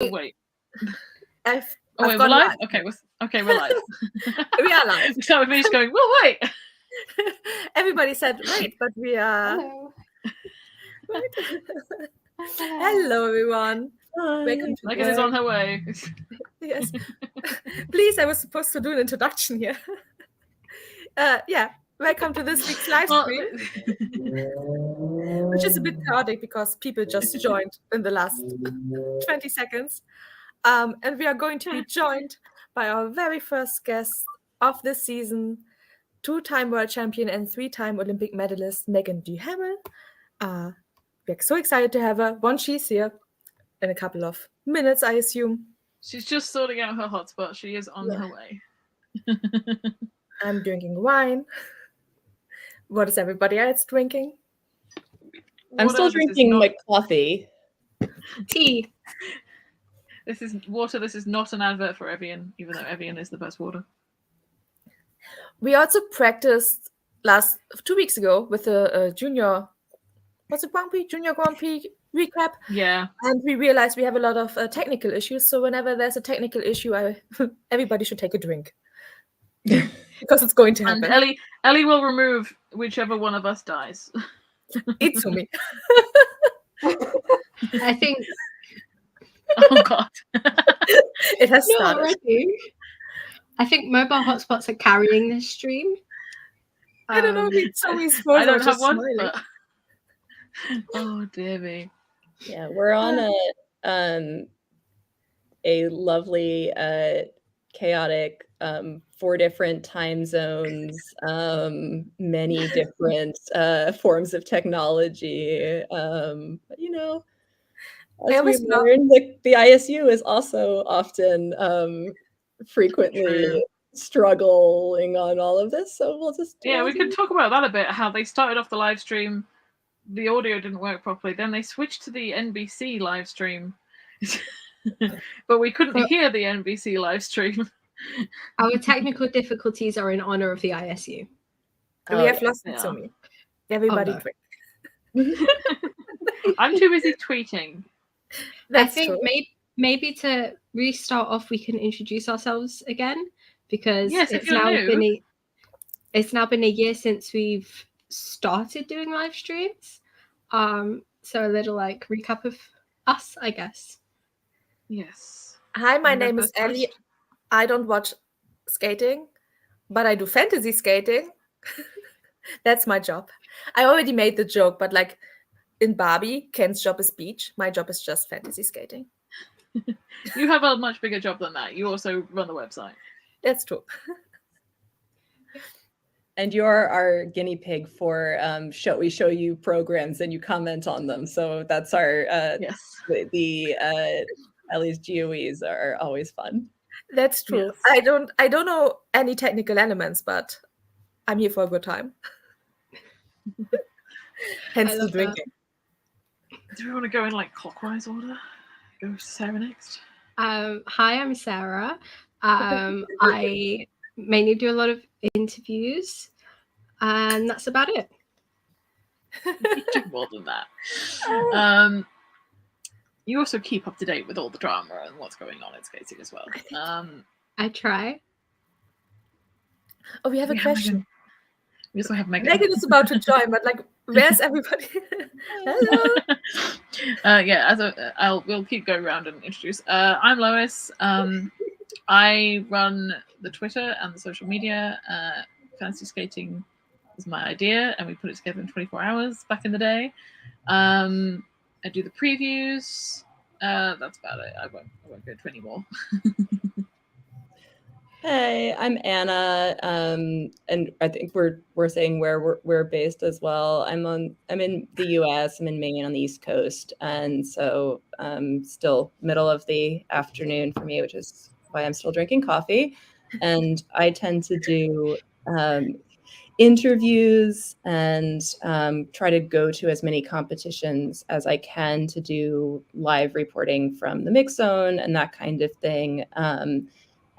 Wait. I've we're gone live? live. Okay, we're live. We are live. So with me just going, well, wait. Everybody said wait, but we are. Hello. Hello, everyone. Welcome to Meagan is on her way. Yes. Please, I was supposed to do an introduction here. Yeah. Welcome to this week's live stream, which is a bit chaotic because people just joined in the last 20 seconds. And we are going to be joined by our very first guest of this season, two-time world champion and three-time Olympic medalist, Meagan Duhamel. We're so excited to have her. Once she's here, in a couple of minutes, I assume. She's just sorting out her hotspot. She is on her way. I'm drinking wine. What is everybody else drinking? I'm still drinking my coffee. Tea. This is water. This is not an advert for Evian, even though Evian is the best water. We also practiced 2 weeks ago with a junior. Was it Grand Prix? Junior Grand Prix recap. Yeah. And we realized we have a lot of technical issues. So whenever there's a technical issue, everybody should take a drink. Because it's going to happen. And Ellie will remove whichever one of us dies. Itsumi. I think. Oh God. It has started. Already. I think mobile hotspots are carrying this stream. I don't know. Itsumi's I don't have one. But... Oh dear me. Yeah, we're on a lovely chaotic 4 different time zones, many different forms of technology. You know, as we learned, the ISU is also often frequently struggling on all of this. So we'll just we could talk about that a bit. How they started off the live stream, the audio didn't work properly. Then they switched to the NBC live stream, but we couldn't hear the NBC live stream. Our technical difficulties are in honor of the ISU. We have lost Itsumi. Everybody drink. I'm too busy tweeting. I think maybe to restart off, we can introduce ourselves again, because it's now been a year since we've started doing live streams. So a little recap of us, I guess. Yes. Hi, my name is Ellie. I don't watch skating, but I do fantasy skating. That's my job. I already made the joke, but in Barbie, Ken's job is beach. My job is just fantasy skating. You have a much bigger job than that. You also run the website. That's true. And you're our guinea pig for we show you programs and you comment on them. So that's our the Ellie's GOEs are always fun. That's true. Yes. I don't know any technical elements, but I'm here for a good time. Hence the drinking. Do we want to go in clockwise order? Go Sarah next. Hi, I'm Sarah. I mainly do a lot of interviews, and that's about it. You do more than that. You also keep up to date with all the drama and what's going on in skating as well. I try. Oh, we have a question. We also have Meagan. Meagan is about to join, but where's everybody? Hello. We'll keep going around and introduce. I'm Lois. I run the Twitter and the social media. Fantasy skating is my idea, and we put it together in 24 hours back in the day. I do the previews. That's about it. I won't go to any more. Hey, I'm Anna, and I think we're saying where we're based as well. I'm in the U.S. I'm in Maine on the East Coast, and so still middle of the afternoon for me, which is why I'm still drinking coffee. And I tend to do interviews and try to go to as many competitions as I can to do live reporting from the mix zone and that kind of thing.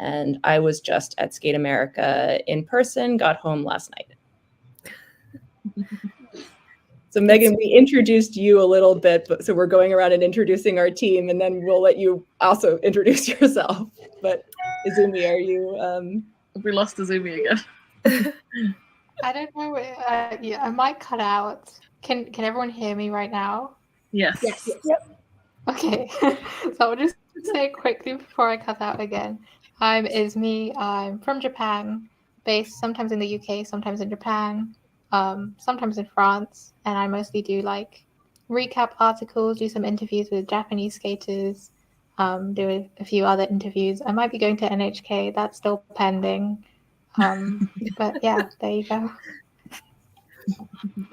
And I was just at Skate America in person, got home last night. So Meagan, we introduced you a little bit, but so we're going around and introducing our team, and then we'll let you also introduce yourself. But Izumi, are you? We lost Izumi again. I don't know. Yeah, I might cut out. Can everyone hear me right now? Yes. Yes. Yep. Okay. So I'll just say it quickly before I cut out again. I'm Izumi. I'm from Japan, based sometimes in the UK, sometimes in Japan, sometimes in France, and I mostly do like recap articles, do some interviews with Japanese skaters, do a few other interviews. I might be going to NHK. That's still pending. But yeah, there you go.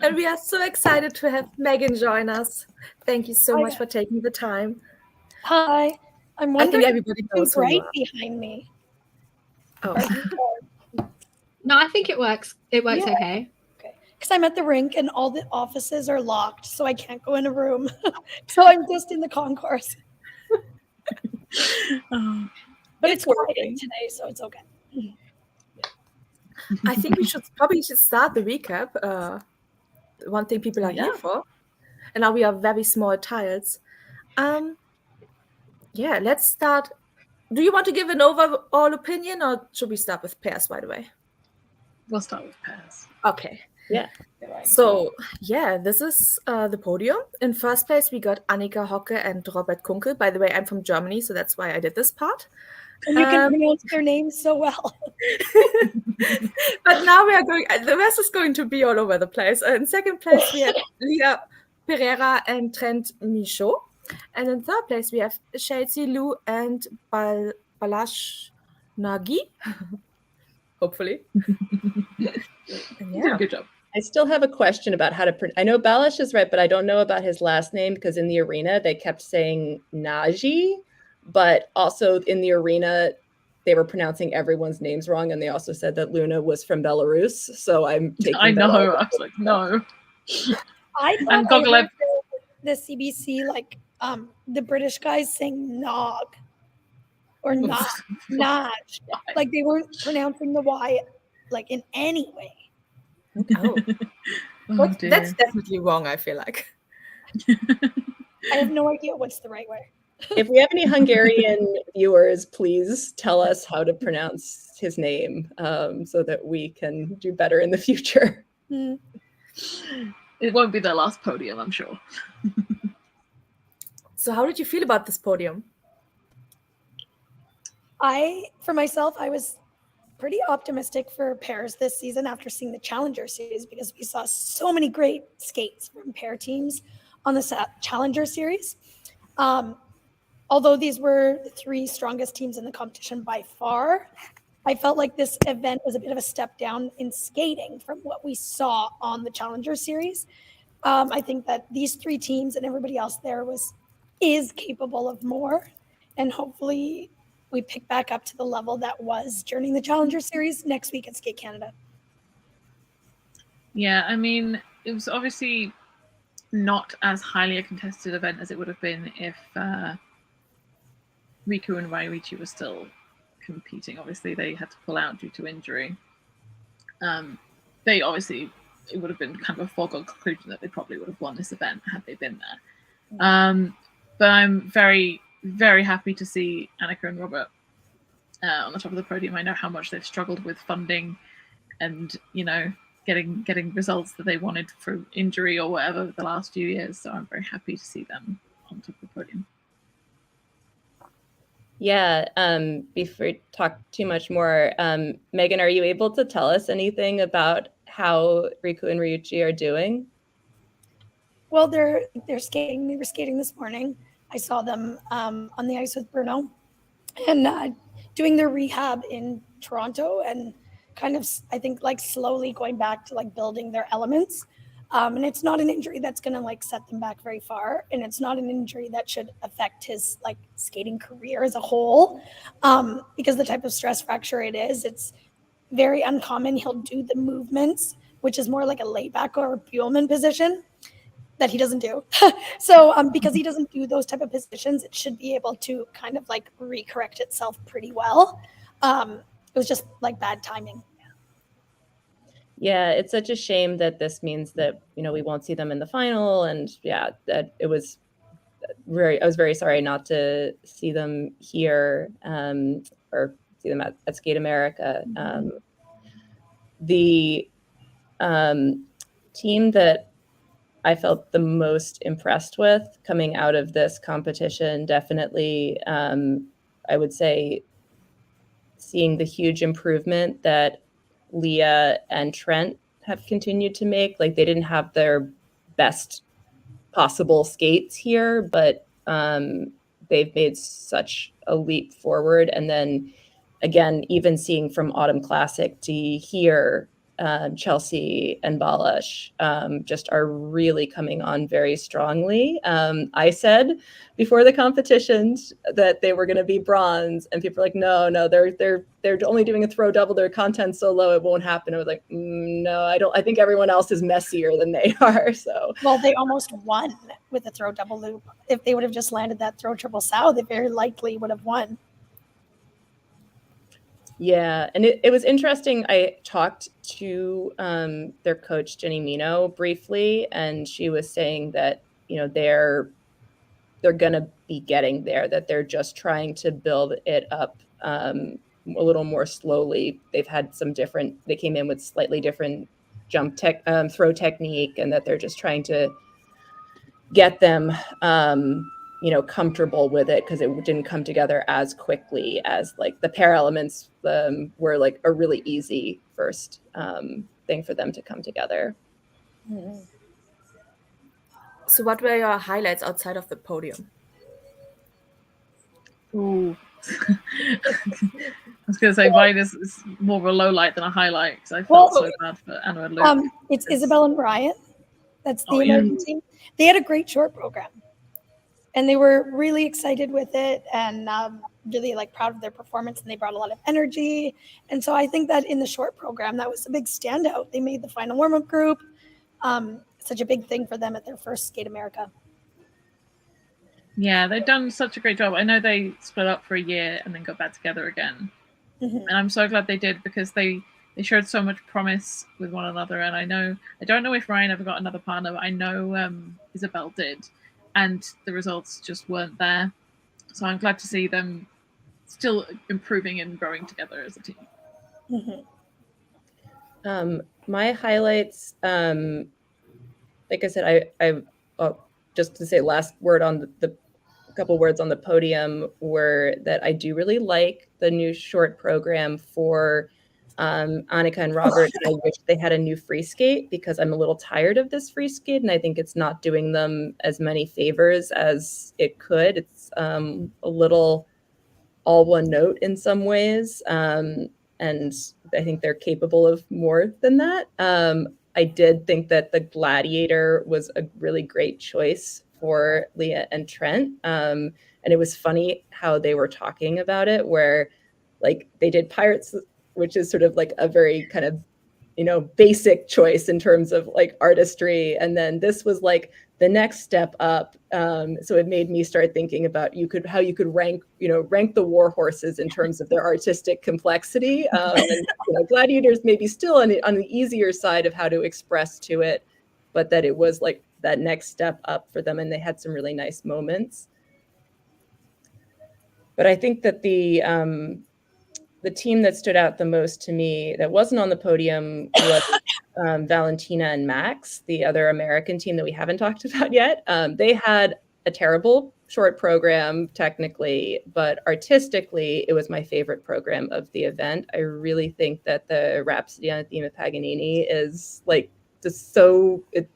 And we are so excited to have Meagan join us. Thank you so much for taking the time. Hi. I'm wondering I think everybody knows who you are. behind me. Oh. No, I think it works. It works okay. Because I'm at the rink and all the offices are locked, so I can't go in a room. So I'm just in the concourse. But it's quiet today, so it's okay. I think we should start the recap. One thing people are here for. And now we are very small tiles. Yeah, let's start. Do you want to give an overall opinion, or should we start with pairs right away? We'll start with pairs. Okay. Yeah. So, yeah, this is the podium. In first place, we got Annika Hocke and Robert Kunkel. By the way, I'm from Germany, so that's why I did this part. And you can pronounce their names so well. But now the rest is going to be all over the place. In second place, we have Leah Pereira and Trent Michaud. And in third place, we have Chelsea Liu and Balash Nagy. Hopefully. Yeah, good job. I still have a question about how to I know Balash is right, but I don't know about his last name because in the arena they kept saying Nagy, but also in the arena they were pronouncing everyone's names wrong, and they also said that Luna was from Belarus. So I'm taking. I know. I was like, no. I thought the CBC, like the British guys saying nog or not naj, like they weren't pronouncing the Y like in any way. Oh. That's definitely wrong, I feel like. I have no idea what's the right way. If we have any Hungarian viewers, please tell us how to pronounce his name so that we can do better in the future. It won't be their last podium, I'm sure. So how did you feel about this podium? For myself, I was pretty optimistic for pairs this season after seeing the Challenger Series, because we saw so many great skates from pair teams on the Challenger Series. Although these were the three strongest teams in the competition by far, I felt like this event was a bit of a step down in skating from what we saw on the Challenger Series. I think that these three teams and everybody else there is capable of more, and hopefully we pick back up to the level that was during the Challenger Series next week at Skate Canada. Yeah, I mean, it was obviously not as highly a contested event as it would have been if Riku and Ryuichi were still competing. Obviously, they had to pull out due to injury. It would have been kind of a foregone conclusion that they probably would have won this event had they been there. But I'm very, very happy to see Annika and Robert on the top of the podium. I know how much they've struggled with funding and, getting results that they wanted through injury or whatever the last few years. So I'm very happy to see them on top of the podium. Yeah, before we talk too much more, Meagan, are you able to tell us anything about how Riku and Ryuichi are doing? Well, they're skating. They were skating this morning. I saw them on the ice with Bruno and doing their rehab in Toronto and kind of, I think, like slowly going back to like building their elements. And it's not an injury that's going to like set them back very far. And it's not an injury that should affect his like skating career as a whole, because the type of stress fracture it is, it's very uncommon. He'll do the movements, which is more like a layback or a Buellman position that he doesn't do. So because he doesn't do those type of positions, it should be able to kind of like recorrect itself pretty well. It was just like bad timing. Yeah, it's such a shame that this means that, we won't see them in the final. And yeah, that I was very sorry not to see them here, or see them at Skate America. The team that I felt the most impressed with coming out of this competition, definitely, I would say, seeing the huge improvement that Leah and Trent have continued to make. Like, they didn't have their best possible skates here, but they've made such a leap forward. And then again, even seeing from Autumn Classic to here, Chelsea and Balash just are really coming on very strongly. I said before the competitions that they were going to be bronze, and people are like, no, they're only doing a throw double. Their content's so low, it won't happen. I was like, no, I think everyone else is messier than they are. So, well, they almost won with the throw double loop. If they would have just landed that throw triple sow, they very likely would have won. Yeah, and it was interesting. I talked to their coach, Jenny Mino, briefly, and she was saying that, they're going to be getting there, that they're just trying to build it up a little more slowly. They've had they came in with slightly different throw technique, and that they're just trying to get them comfortable with it, because it didn't come together as quickly as like the pair elements were like a really easy first thing for them to come together. Mm-hmm. So what were your highlights outside of the podium? Ooh. I was going to say mine is more of a low light than a highlight, because I felt so bad for Anna and Luke. It's Isabel and Brian. That's the American team. They had a great short program, and they were really excited with it, and really like proud of their performance, and they brought a lot of energy. And so I think that in the short program, that was a big standout. They made the final warm-up group. Such a big thing for them at their first Skate America. Yeah, they've done such a great job. I know they split up for a year and then got back together again. Mm-hmm. And I'm so glad they did, because they showed so much promise with one another. And I don't know if Ryan ever got another partner, but I know Isabel did. And the results just weren't there. So I'm glad to see them still improving and growing together as a team. Mm-hmm. My highlights, like I said, I just to say last word on the couple words on the podium were that I do really like the new short program for Annika and Robert. I wish they had a new free skate, because I'm a little tired of this free skate, and I think it's not doing them as many favors as it could. It's a little all one note in some ways, and I think they're capable of more than that. I did think that the Gladiator was a really great choice for Leah and Trent. And it was funny how they were talking about it, where like they did Pirates, which is sort of like a very kind of, basic choice in terms of like artistry. And then this was like the next step up. So it made me start thinking about how you could rank the war horses in terms of their artistic complexity. And Gladiators maybe still on the easier side of how to express to it, but that it was like that next step up for them, and they had some really nice moments. But I think that the team that stood out the most to me that wasn't on the podium was Valentina and Max, the other American team that we haven't talked about yet. They had a terrible short program technically, but artistically, it was my favorite program of the event. I really think that the Rhapsody on a Theme of Paganini is like just so, it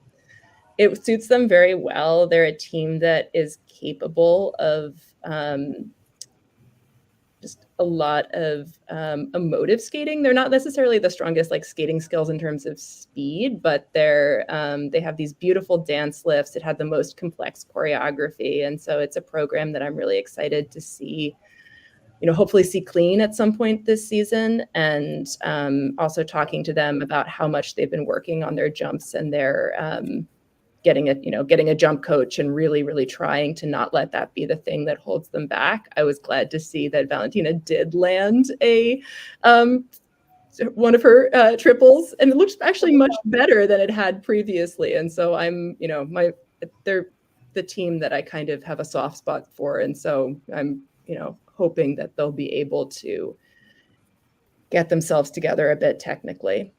suits them very well. They're a team that is capable of just a lot of emotive skating. They're not necessarily the strongest like skating skills in terms of speed, but they have these beautiful dance lifts. It had the most complex choreography. And so it's a program that I'm really excited to see, hopefully see clean at some point this season. And also talking to them about how much they've been working on their jumps and their getting a jump coach and really, really trying to not let that be the thing that holds them back. I was glad to see that Valentina did land a one of her triples, and it looks actually much better than it had previously. And so I'm, they're the team that I kind of have a soft spot for. And so I'm, hoping that they'll be able to get themselves together a bit technically.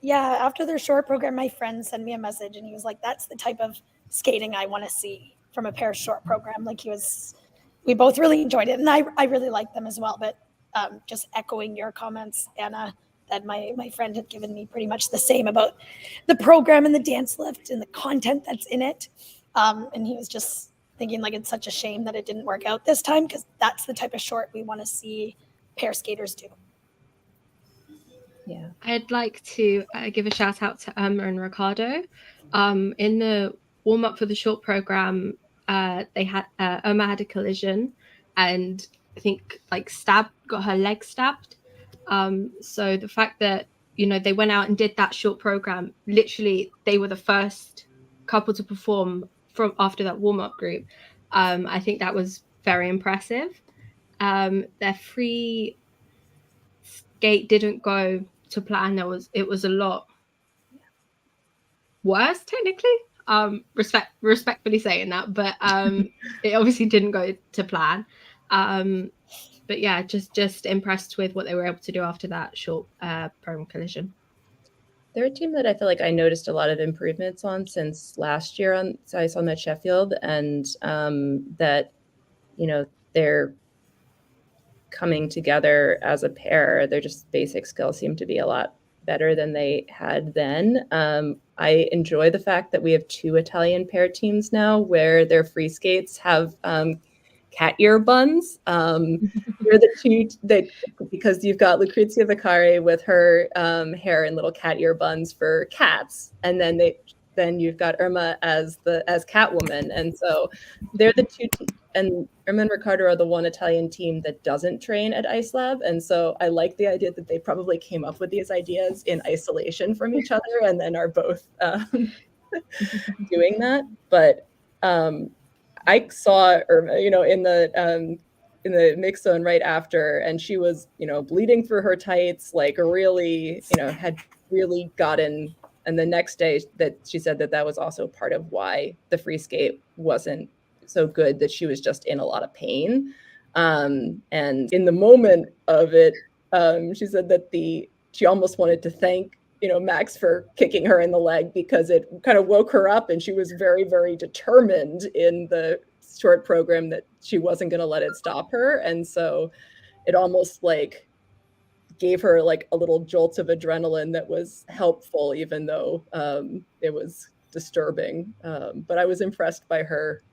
Yeah, after their short program, my friend sent me a message and he was like, that's the type of skating I want to see from a pair short program. Like we both really enjoyed it. And I really liked them as well. But just echoing your comments, Anna, that my friend had given me pretty much the same about the program and the dance lift and the content that's in it. And he was just thinking like it's such a shame that it didn't work out this time, because that's the type of short we want to see pair skaters do. Yeah, I'd like to give a shout out to Irma and Ricardo. In the warm up for the short program, they had Irma had a collision, and I think got her leg stabbed. So the fact that they went out and did that short program, literally they were the first couple to perform from after that warm up group. I think that was very impressive. Their free skate didn't go to plan. It was a lot worse technically. Respectfully saying that, but it obviously didn't go to plan. But yeah, just impressed with what they were able to do after that short program collision. They're a team that I feel like I noticed a lot of improvements on since last year on Ice on the Sheffield, and that they're coming together as a pair. Their just basic skills seem to be a lot better than they had then. I enjoy the fact that we have 2 Italian pair teams now where their free skates have cat ear buns. You're the 2 that, because you've got Lucrezia Vicari with her hair in little cat ear buns for cats, and then you've got Irma as Catwoman, and so they're the 2 and Irma and Ricardo are the 1 Italian team that doesn't train at Ice Lab, and so I like the idea that they probably came up with these ideas in isolation from each other and then are both doing that. But I saw Irma, in the mix zone right after, and she was, bleeding through her tights, like really, had really gotten. And the next day that she said that was also part of why the free skate wasn't so good, that she was just in a lot of pain. And in the moment of it, she said that she almost wanted to thank, Max for kicking her in the leg, because it kind of woke her up, and she was very, very determined in the short program that she wasn't going to let it stop her. And so it almost gave her a little jolt of adrenaline that was helpful, even though it was disturbing. But I was impressed by her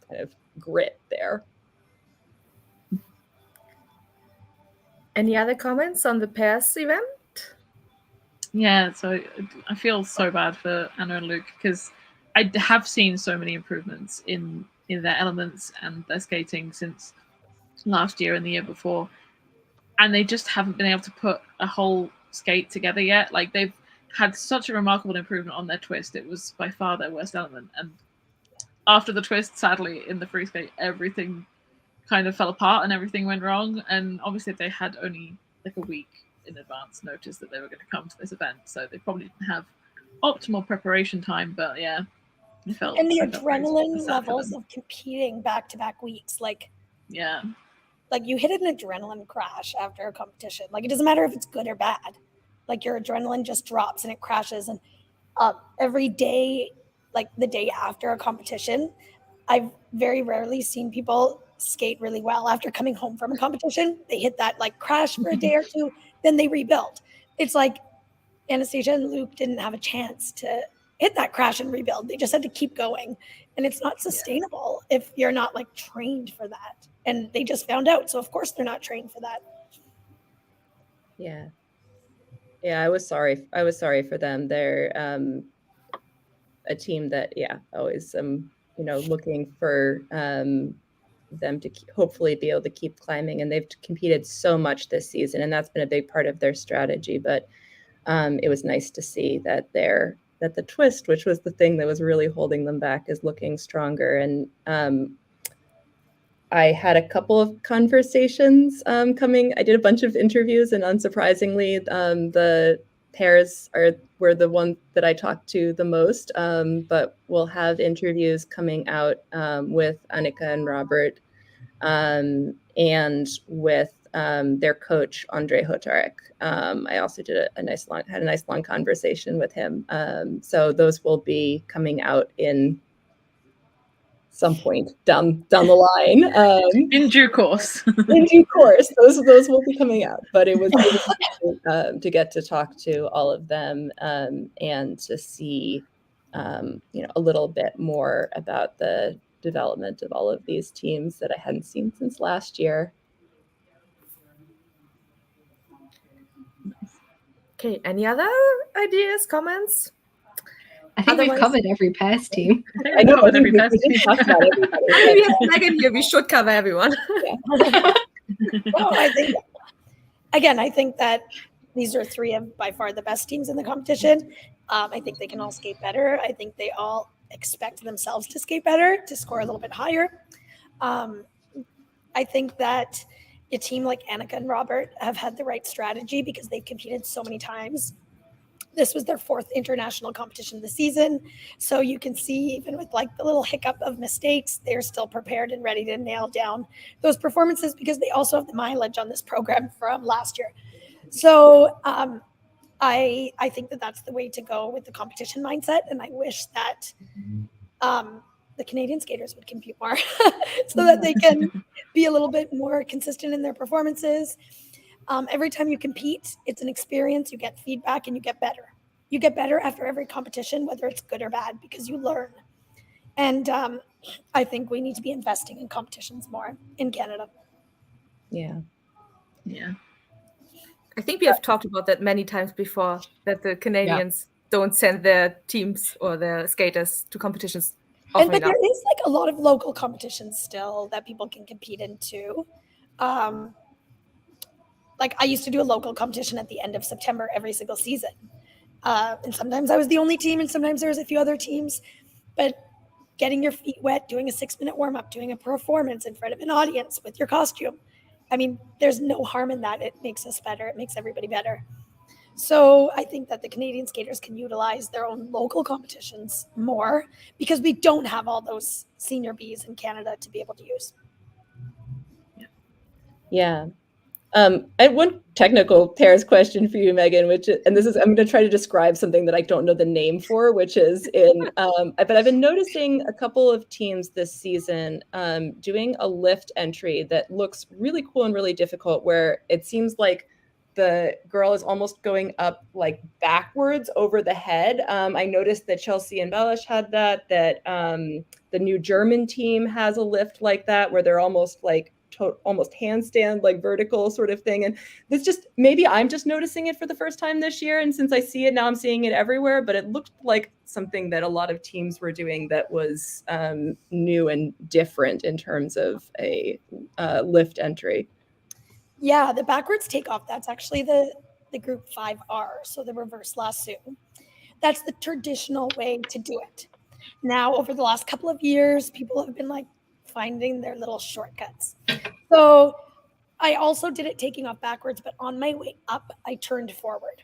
kind of grit there. Any other comments on the pairs event? Yeah, so I feel so bad for Anna and Luke, because I have seen so many improvements in their elements and their skating since last year and the year before, and they just haven't been able to put a whole skate together yet. They've had such a remarkable improvement on their twist. It was by far their worst element, and after the twist, sadly, in the free skate, everything kind of fell apart and everything went wrong. And obviously they had only a week in advance notice that they were going to come to this event, so they probably didn't have optimal preparation time. But yeah, it felt. And the adrenaline levels of competing back-to-back weeks, yeah, you hit an adrenaline crash after a competition. It doesn't matter if it's good or bad. Your adrenaline just drops and it crashes. And every day, the day after a competition, I've very rarely seen people skate really well after coming home from a competition. They hit that crash for a day or two, then they rebuild. It's Anastasia and Luke didn't have a chance to hit that crash and rebuild. They just had to keep going, and it's not sustainable if you're not trained for that. And they just found out, so of course they're not trained for that. Yeah, I was sorry for them. They're a team that always looking for them to hopefully be able to keep climbing, and they've competed so much this season, and that's been a big part of their strategy. But it was nice to see that the twist, which was the thing that was really holding them back, is looking stronger. And I had a couple of conversations coming. I did a bunch of interviews, and unsurprisingly, the pairs were the one that I talked to the most. But we'll have interviews coming out with Annika and Robert, and with their coach Andre Hotarek. I also did had a nice long conversation with him. So those will be coming out in some point down the line. In due course. In due course, those will be coming out. But it was to get to talk to all of them and to see a little bit more about the development of all of these teams that I hadn't seen since last year. Okay, any other ideas, comments? I think we've covered every pairs team. I know every pairs team. We have Meagan here. We should cover everyone. Yeah. Well, I think that these are three of by far the best teams in the competition. I think they can all skate better. I think they all expect themselves to skate better, to score a little bit higher. I think that a team like Annika and Robert have had the right strategy because they've competed so many times. This was their fourth international competition this season. So you can see even with like the little hiccup of mistakes, they're still prepared and ready to nail down those performances because they also have the mileage on this program from last year. So I think that that's the way to go with the competition mindset. And I wish that the Canadian skaters would compete more so that they can be a little bit more consistent in their performances. Every time you compete, it's an experience, you get feedback, and you get better. You get better after every competition, whether it's good or bad, because you learn. And I think we need to be investing in competitions more in Canada. Yeah. I think we have talked about that many times before, that the Canadians don't send their teams or their skaters to competitions often But enough. there is like a lot of local competitions still that people can compete in too. Like I used to do a local competition at the end of September every single season. And sometimes I was the only team and sometimes there was a few other teams. But getting your feet wet, doing a 6-minute warm-up, doing a performance in front of an audience with your costume. I mean, there's no harm in that. It makes us better. It makes everybody better. So I think that the Canadian skaters can utilize their own local competitions more because we don't have all those senior Bs in Canada to be able to use. Yeah. I had one technical pairs question for you, Meagan, I'm going to try to describe something that I don't know the name for, which is but I've been noticing a couple of teams this season doing a lift entry that looks really cool and really difficult, where it seems like the girl is almost going up like backwards over the head. I noticed that Chelsea and Belish had that the new German team has a lift like that, where they're almost like almost handstand, like vertical sort of thing. And this just, maybe I'm just noticing it for the first time this year. And since I see it now, I'm seeing it everywhere, but it looked like something that a lot of teams were doing that was new and different in terms of a lift entry. Yeah, the backwards takeoff, that's actually the group 5R, so the reverse lasso. That's the traditional way to do it. Now, over the last couple of years, people have been like finding their little shortcuts. So I also did it taking off backwards, but on my way up, I turned forward.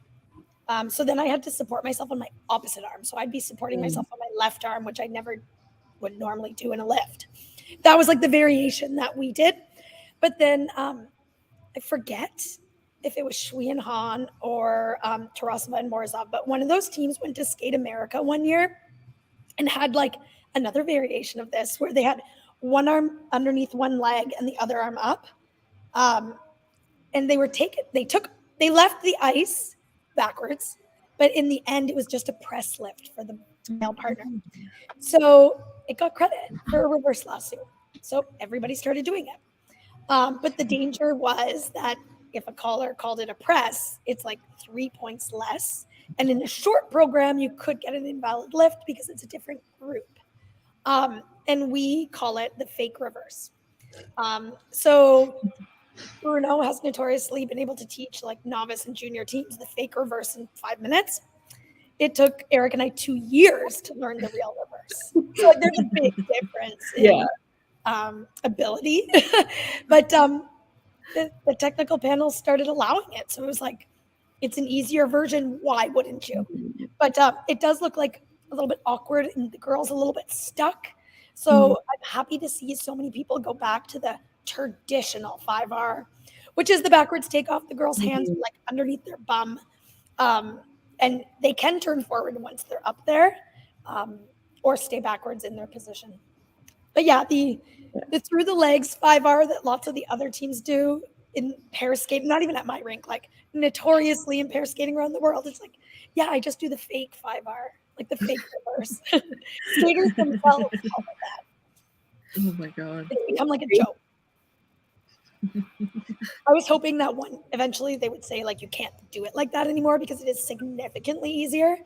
So then I had to support myself on my opposite arm. So I'd be supporting myself on my left arm, which I never would normally do in a lift. That was like the variation that we did. But then I forget if it was Shui and Han or Tarasova and Morozov, but one of those teams went to Skate America one year and had like another variation of this where they had one arm underneath one leg and the other arm up. And they left the ice backwards, but in the end, it was just a press lift for the male partner. So it got credit for a reverse lasso. So everybody started doing it. But the danger was that if a caller called it a press, it's like 3 points less. And in a short program, you could get an invalid lift because it's a different group. And we call it the fake reverse. So Bruno has notoriously been able to teach like novice and junior teams the fake reverse in 5 minutes. It took Eric and I 2 years to learn the real reverse. So there's a big difference in ability. But the technical panel started allowing it. So it was like, it's an easier version. Why wouldn't you? But it does look like a little bit awkward and the girl's a little bit stuck. So I'm happy to see so many people go back to the traditional 5R, which is the backwards takeoff. The girl's hands like underneath their bum. And they can turn forward once they're up there, or stay backwards in their position. But yeah, the through the legs 5R that lots of the other teams do in pair skating, not even at my rink, like notoriously in pair skating around the world, it's like, yeah, I just do the fake 5R, like the fake reverse. Skaters themselves call it that. Oh my God. It's become like a joke. I was hoping that eventually they would say, like, you can't do it like that anymore because it is significantly easier.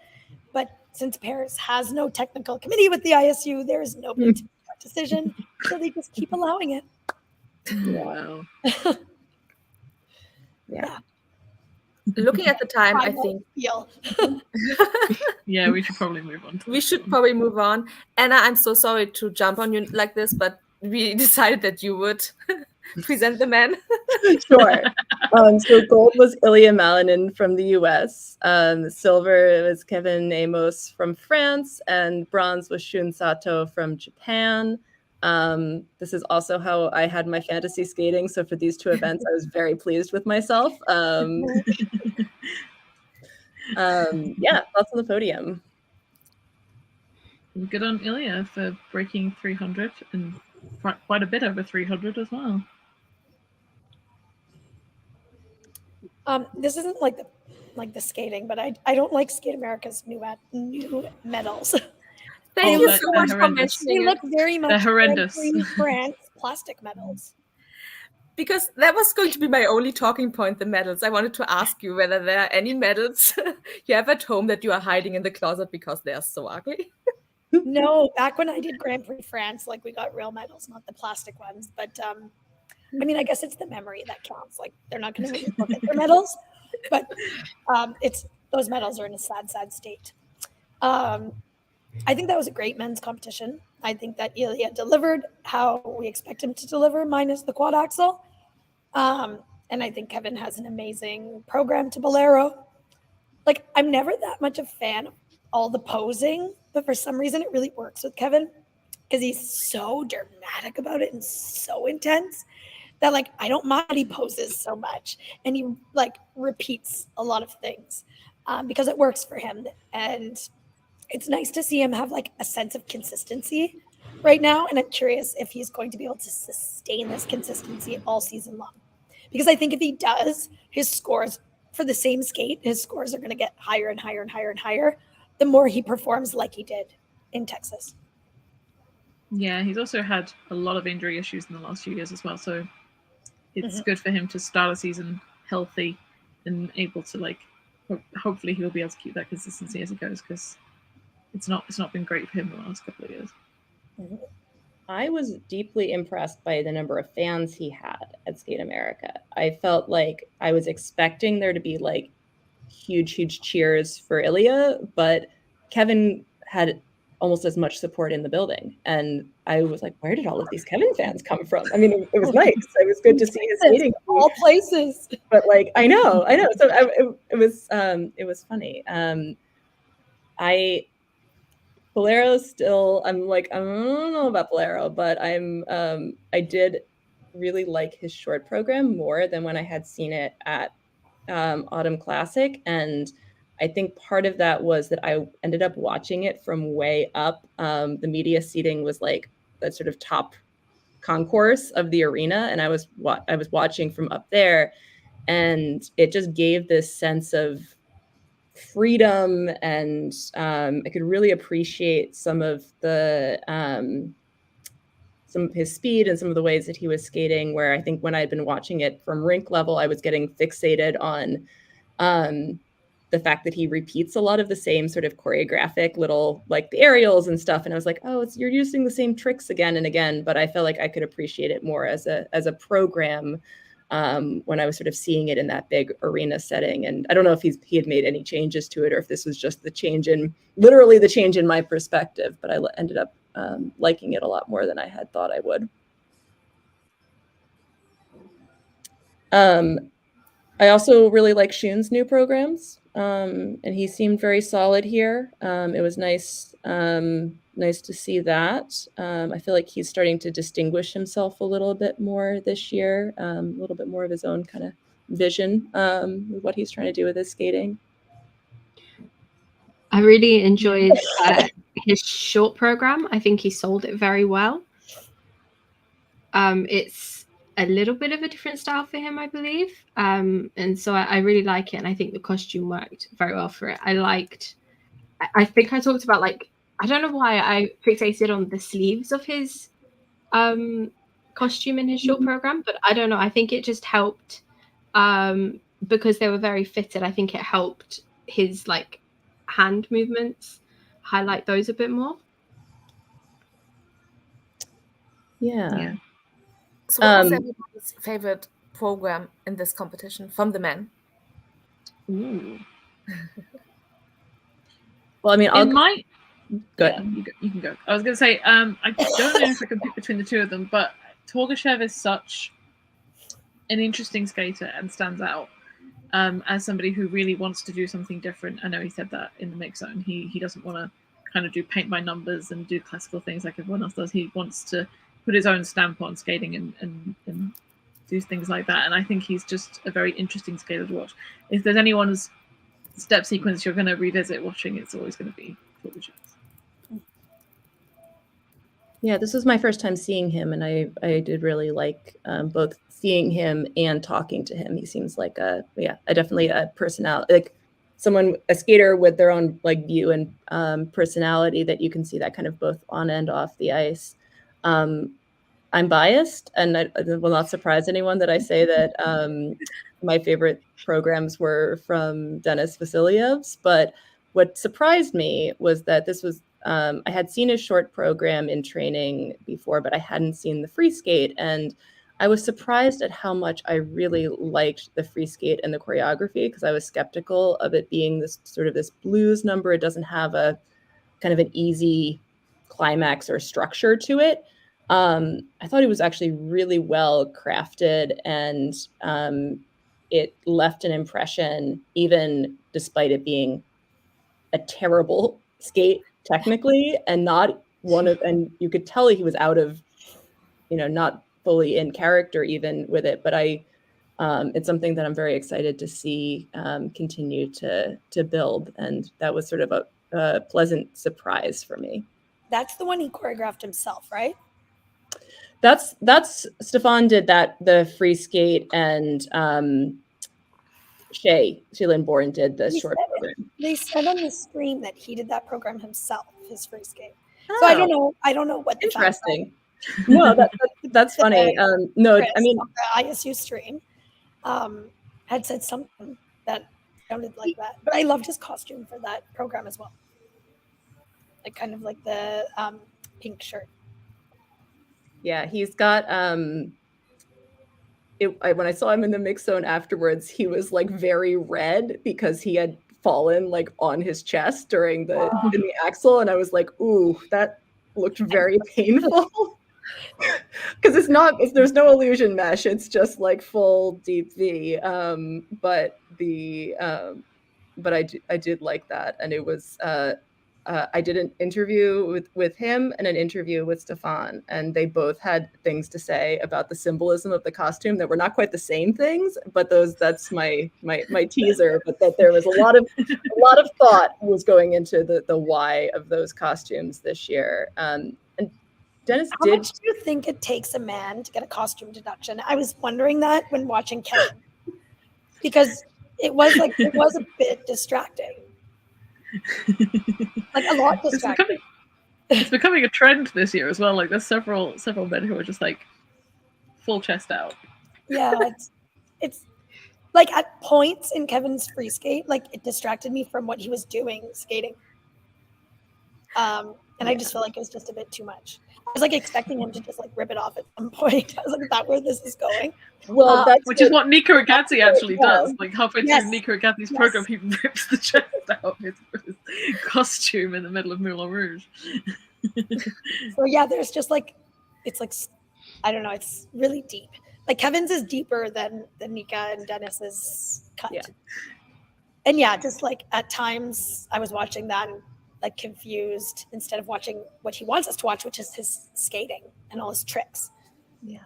But since Paris has no technical committee with the ISU, there is nobody to make that decision. So they just keep allowing it. Wow. Yeah. Looking at the time, I think. Yeah, we should probably move on. We should probably move on. Anna, I'm so sorry to jump on you like this, but we decided that you would present the men. Sure. So gold was Ilya Malinin from the US. Silver was Kevin Amos from France, and bronze was Shun Sato from Japan. This is also how I had my fantasy skating. So for these two events, I was very pleased with myself. Yeah, thoughts on the podium. Good on Ilya for breaking 300 and quite a bit over 300 as well. This isn't like the skating, but I don't like Skate America's new medals. Thank you so much for mentioning. They look very much horrendous. France plastic medals. Because that was going to be my only talking point, the medals. I wanted to ask you whether there are any medals you have at home that you are hiding in the closet because they are so ugly. No, back when I did Grand Prix France, like, we got real medals, not the plastic ones. But I mean, I guess it's the memory that counts. Like, they're not going to look at their medals, but it's those medals are in a sad, sad state. I think that was a great men's competition. I think that Ilya delivered how we expect him to deliver, minus the quad axel. And I think Kevin has an amazing program to Bolero. Like, I'm never that much a fan of all the posing, but for some reason it really works with Kevin because he's so dramatic about it and so intense that, like, I don't mind he poses so much and he, like, repeats a lot of things because it works for him. And it's nice to see him have, like, a sense of consistency right now. And I'm curious if he's going to be able to sustain this consistency all season long. Because I think if he does, his scores for the same skate, his scores are going to get higher and higher and higher and higher the more he performs like he did in Texas. Yeah, he's also had a lot of injury issues in the last few years as well. So it's good for him to start a season healthy and able to, like, hopefully he'll be able to keep that consistency as it goes, because it's not been great for him the last couple of years. I was deeply impressed by the number of fans he had at Skate America. I felt like I was expecting there to be, like, huge cheers for Ilya, but Kevin had almost as much support in the building. And I was like, where did all of these Kevin fans come from? I mean, it was nice. It was good to see his skating. All places. But, like, I know. So it was funny. Bolero still, I'm like, I don't know about Bolero, but I did really like his short program more than when I had seen it at Autumn Classic. And I think part of that was that I ended up watching it from way up. The media seating was like the sort of top concourse of the arena, and I was watching from up there, and it just gave this sense of freedom, and I could really appreciate some of his speed and some of the ways that he was skating, where I think when I'd been watching it from rink level, I was getting fixated on the fact that he repeats a lot of the same sort of choreographic little, like, the aerials and stuff. And I was like, oh, you're using the same tricks again and again. But I felt like I could appreciate it more as a program when I was sort of seeing it in that big arena setting. And I don't know if he had made any changes to it, or if this was just the change in my perspective, but I ended up liking it a lot more than I had thought I would. I also really like Shun's new programs, and he seemed very solid here. It was nice to see that. I feel like he's starting to distinguish himself a little bit more this year, a little bit more of his own kind of vision with what he's trying to do with his skating. I really enjoyed his short program. I think he sold it very well. It's a little bit of a different style for him, I believe. And so I really like it. And I think the costume worked very well for it. I think I talked about, like, I don't know why I fixated on the sleeves of his costume in his short program, but I don't know. I think it just helped because they were very fitted. I think it helped his like hand movements highlight those a bit more. Yeah. So what was everybody's favorite program in this competition from the men? Ooh. Well, I mean, I'll go ahead. You can go. I was going to say, I don't know if I can pick between the two of them, but Torgashev is such an interesting skater and stands out as somebody who really wants to do something different. I know he said that in the mix zone. He doesn't want to kind of do paint by numbers and do classical things like everyone else does. He wants to put his own stamp on skating and do things like that. And I think he's just a very interesting skater to watch. If there's anyone's step sequence you're going to revisit watching, it's always going to be Torgashev. Yeah, this was my first time seeing him, and I did really like both seeing him and talking to him. He seems like definitely a personality, like a skater with their own like view and personality that you can see that kind of both on and off the ice. I'm biased, and I will not surprise anyone that I say that my favorite programs were from Denis Vasilyev's. But what surprised me was that this was, I had seen his short program in training before, but I hadn't seen the free skate. And I was surprised at how much I really liked the free skate and the choreography, because I was skeptical of it being this sort of this blues number. It doesn't have a kind of an easy climax or structure to it. I thought it was actually really well crafted, and it left an impression, even despite it being a terrible skate technically, and and you could tell he was out of, not fully in character even with it. But it's something that I'm very excited to see continue to build, and that was sort of a pleasant surprise for me. That's the one he choreographed himself, right? That's Stefan did that, the free skate, and Shaylin Bourne did the short program. They said on the screen that he did that program himself, his free skate. Oh. So I don't know what the interesting. No, that's funny. No, Chris, I mean, on the ISU stream had said something that sounded like that. But I loved his costume for that program as well. Like kind of like the pink shirt. Yeah, he's got when I saw him in the mix zone afterwards, he was like very red because he had fallen like on his chest during in the axle, and I was like, ooh, that looked very painful. Because there's no illusion mesh, it's just like full deep V. But I did like that, and it was I did an interview with him and an interview with Stefan, and they both had things to say about the symbolism of the costume that were not quite the same things, but that's my teaser. But that there was a lot of thought was going into the why of those costumes this year. And Dennis How much do you think it takes a man to get a costume deduction? I was wondering that when watching Kevin, because it was a bit distracting. Like a lot distracting. It's becoming a trend this year as well. Like there's several men who are just like full chest out. Yeah, it's like at points in Kevin's free skate, like it distracted me from what he was doing skating. And I just felt like it was just a bit too much. I was like expecting him to just like rip it off at some point. I was like, is that where this is going? Well, which is what Nico Ragazzi actually does. Like halfway through Nico Ragazzi's program, he rips the chest out of his costume in the middle of Moulin Rouge. So yeah, there's just like, it's like, I don't know, it's really deep. Like Kevin's is deeper than Nika and Dennis's cut. Yeah. And yeah, just like at times I was watching that and like confused instead of watching what he wants us to watch, which is his skating and all his tricks. Yeah.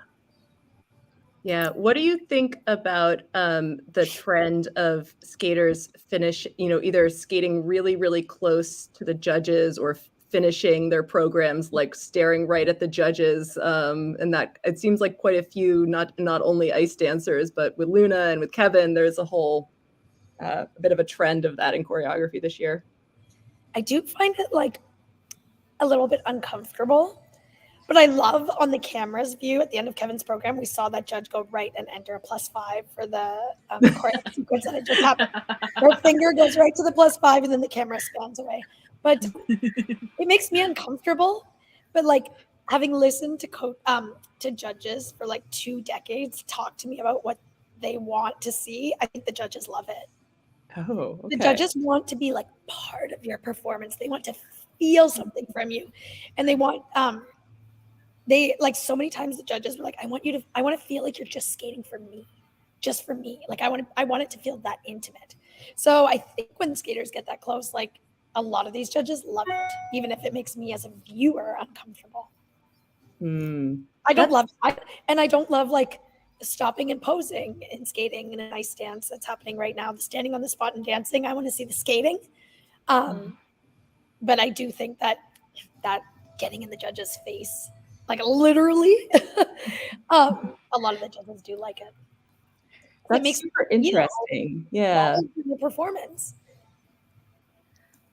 Yeah. What do you think about the trend of skaters either skating really, really close to the judges or finishing their programs, like staring right at the judges? And that it seems like quite a few, not only ice dancers, but with Luna and with Kevin, there's a whole bit of a trend of that in choreography this year. I do find it like a little bit uncomfortable. But I love on the camera's view at the end of Kevin's program, we saw that judge go right and enter a +5 for the choreo sequence that had just happened. Her finger goes right to the +5 and then the camera spans away. But it makes me uncomfortable. But like having listened to judges for like 2 decades talk to me about what they want to see, I think the judges love it. Oh, okay. The judges want to be like part of your performance. They want to feel something from you. And they want they like so many times the judges were like, I want to feel like you're just skating for me, just for me. Like I want it to feel that intimate. So I think when skaters get that close, like a lot of these judges love it, even if it makes me as a viewer uncomfortable. I don't love like stopping and posing and skating in a nice dance that's happening right now. The standing on the spot and dancing. I want to see the skating. But I do think that getting in the judge's face, like literally, a lot of the judges do like it. That's makes super interesting. Yeah. The performance.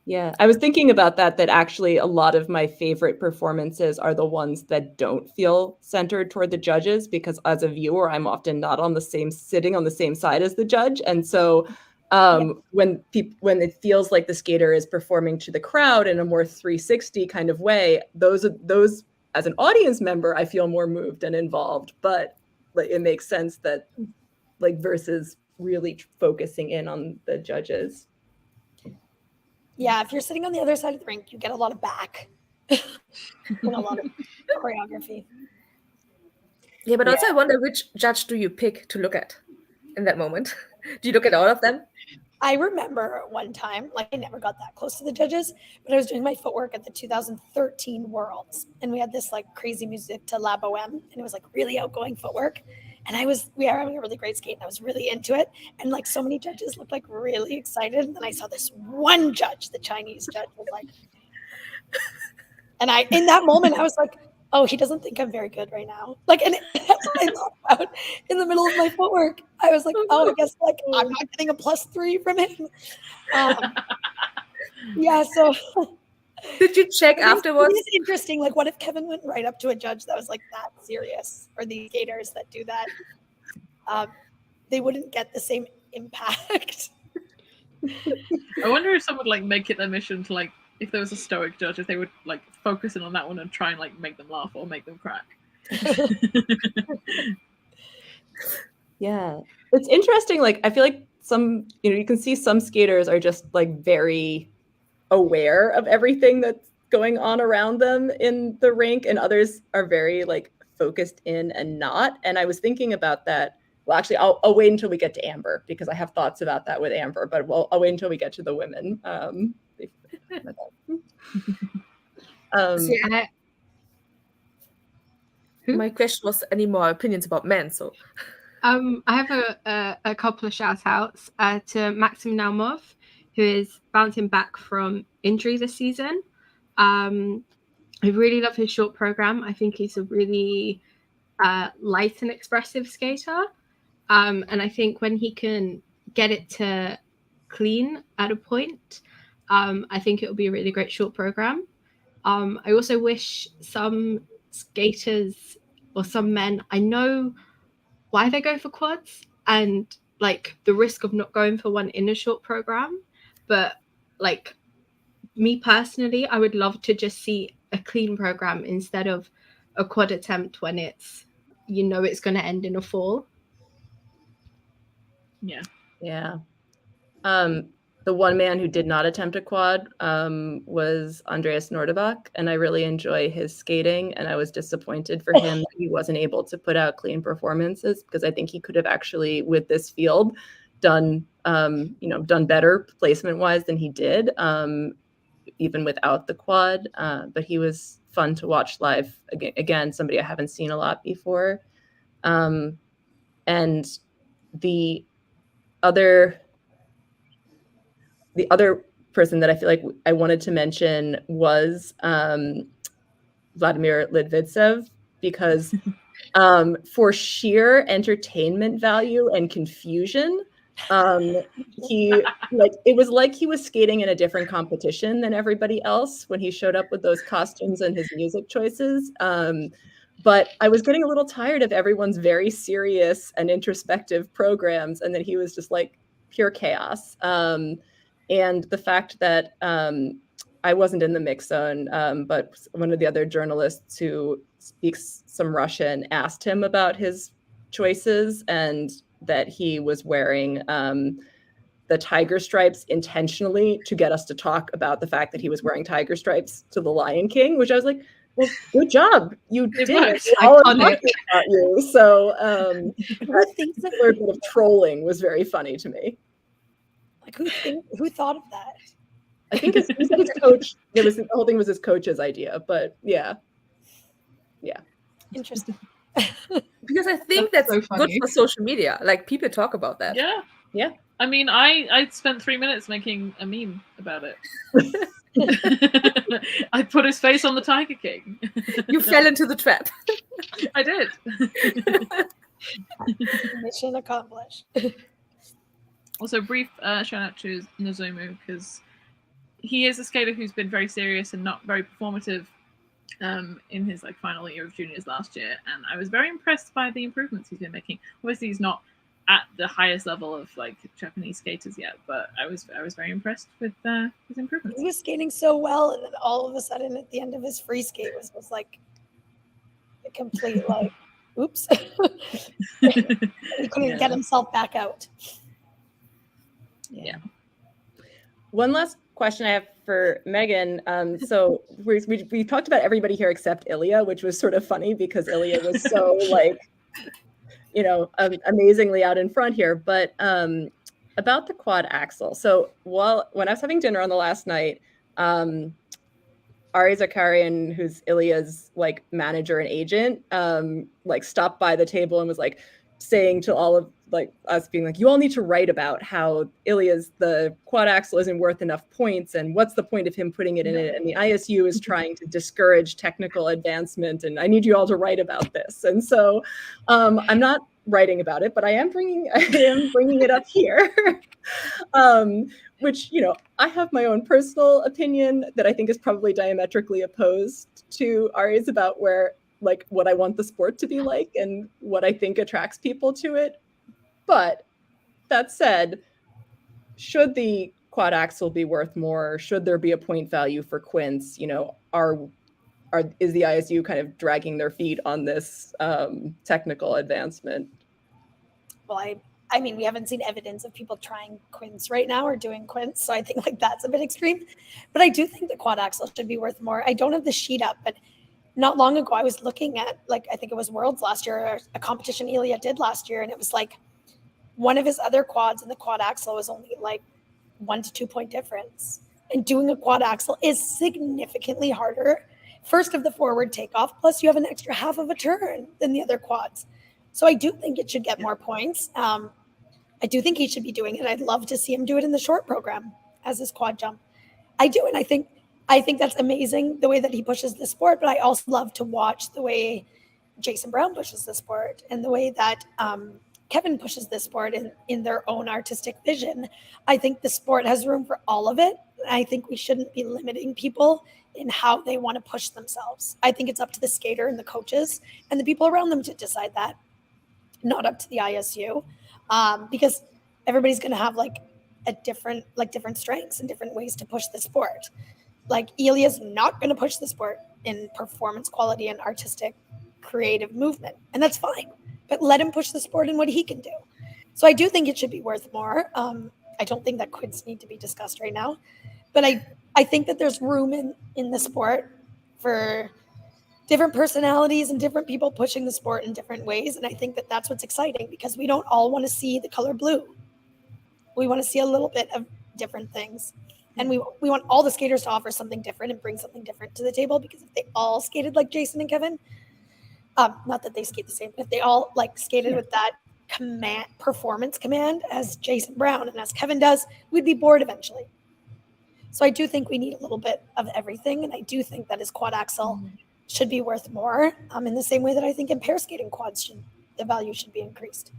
Yeah. I was thinking about that actually a lot of my favorite performances are the ones that don't feel centered toward the judges, because as a viewer, I'm often not sitting on the same side as the judge. And so when it feels like the skater is performing to the crowd in a more 360 kind of way, those as an audience member, I feel more moved and involved, but like it makes sense that like versus really focusing in on the judges. Yeah, if you're sitting on the other side of the rink, you get a lot of back and a lot of choreography. Yeah, but also I wonder which judge do you pick to look at in that moment? Do you look at all of them? I remember one time, like I never got that close to the judges, but I was doing my footwork at the 2013 Worlds, and we had this like crazy music to La Boheme, and it was like really outgoing footwork. And we are having a really great skate, and I was really into it. And like so many judges looked like really excited. And then I saw this one judge, the Chinese judge, was like, and in that moment, I was like, oh, he doesn't think I'm very good right now. Like, and in the middle of my footwork, I was like, oh, I guess like I'm not getting a +3 from him. Yeah, so. Did you check afterwards? It's interesting. Like, what if Kevin went right up to a judge that was like that serious, or the skaters that do that? They wouldn't get the same impact. I wonder if someone would like make it their mission to like, if there was a stoic judge, if they would like focus in on that one and try and like make them laugh or make them crack. Yeah, it's interesting. Like, I feel like some, you can see some skaters are just like very aware of everything that's going on around them in the rink, and others are very like focused in and not. And I was thinking about that. Well, actually, I'll wait until we get to Amber, because I have thoughts about that with Amber, but I'll wait until we get to the women. My question was any more opinions about men. So I have a couple of shout outs to Maxim Naumov, who is bouncing back from injury this season. I really love his short program. I think he's a really light and expressive skater. And I think when he can get it to clean at a point, I think it will be a really great short program. I also wish some skaters or some men, I know why they go for quads and like the risk of not going for one in a short program. But like me personally, I would love to just see a clean program instead of a quad attempt when it's going to end in a fall. Yeah. Yeah. the one man who did not attempt a quad was Andreas Nordebach, and I really enjoy his skating, and I was disappointed for him that he wasn't able to put out clean performances, because I think he could have actually, with this field, done better placement-wise than he did, even without the quad. But he was fun to watch live. Again, somebody I haven't seen a lot before. And the other person that I feel like I wanted to mention was Vladimir Lidvintsev, because for sheer entertainment value and confusion, it was like he was skating in a different competition than everybody else when he showed up with those costumes and his music choices. But I was getting a little tired of everyone's very serious and introspective programs, and then he was just like pure chaos. And the fact that I wasn't in the mix zone, but one of the other journalists who speaks some Russian asked him about his choices, and that he was wearing the tiger stripes intentionally to get us to talk about the fact that he was wearing tiger stripes to the Lion King, which I was like, well, good job. You did it. All I'm talking about you. So that little bit of trolling was very funny to me. Like, who thought of that? I think his coach. The whole thing was his coach's idea, but yeah. Interesting. Because I think that's so good for social media. Like, people talk about that. Yeah. I mean, I spent 3 minutes making a meme about it. I put his face on the Tiger King. You fell into the trap. I did. Mission accomplished. Also, brief shout out to Nozomu, because he is a skater who's been very serious and not very performative in his final year of juniors last year, and I was very impressed by the improvements he's been making. Obviously, he's not at the highest level of Japanese skaters yet, but I was very impressed with his improvements. He was skating so well, and then all of a sudden, at the end of his free skate, was like a complete oops. He couldn't get himself back out. Yeah. One last question I have for Meagan. So we talked about everybody here except Ilya, which was sort of funny because Ilya was so amazingly out in front here. But about the quad axle. So when I was having dinner on the last night, Ari Zakarian, who's Ilya's manager and agent, stopped by the table and was saying to all of us, being you all need to write about how the quad axle isn't worth enough points, and what's the point of him putting it in it, and the ISU is trying to discourage technical advancement, and I need you all to write about this. And so I'm not writing about it, but I am bringing it up here. Which, I have my own personal opinion that I think is probably diametrically opposed to Ari's about what I want the sport to be like and what I think attracts people to it. But that said, should the quad axle be worth more? Should there be a point value for quints? Is the ISU kind of dragging their feet on this technical advancement? Well, I mean, we haven't seen evidence of people trying quints right now or doing quints, so I think that's a bit extreme. But I do think the quad axle should be worth more. I don't have the sheet up, but not long ago I was looking at I think it was Worlds last year, or a competition Ilya did last year, and it was one of his other quads and the quad axle was only 1 to 2 point difference. And doing a quad axle is significantly harder. First of the forward takeoff, plus you have an extra half of a turn than the other quads. So I do think it should get more points. I do think he should be doing it. I'd love to see him do it in the short program as his quad jump. I do, and I think that's amazing, the way that he pushes the sport, but I also love to watch the way Jason Brown pushes the sport and the way that Kevin pushes this sport in their own artistic vision. I think the sport has room for all of it. I think we shouldn't be limiting people in how they want to push themselves. I think it's up to the skater and the coaches and the people around them to decide that, not up to the ISU, because everybody's going to have different strengths and different ways to push the sport. Ilya's not going to push the sport in performance quality and artistic creative movement, and that's fine. But let him push the sport in what he can do. So I do think it should be worth more. I don't think that quids need to be discussed right now. But I think that there's room in the sport for different personalities and different people pushing the sport in different ways. And I think that that's what's exciting, because we don't all want to see the color blue. We want to see a little bit of different things. And we want all the skaters to offer something different and bring something different to the table, because if they all skated like Jason and Kevin, not that they skate the same, but if they all like skated with that performance command as Jason Brown and as Kevin does, we'd be bored eventually. So I do think we need a little bit of everything. And I do think that his quad axle should be worth more, in the same way that I think in pair skating the value should be increased.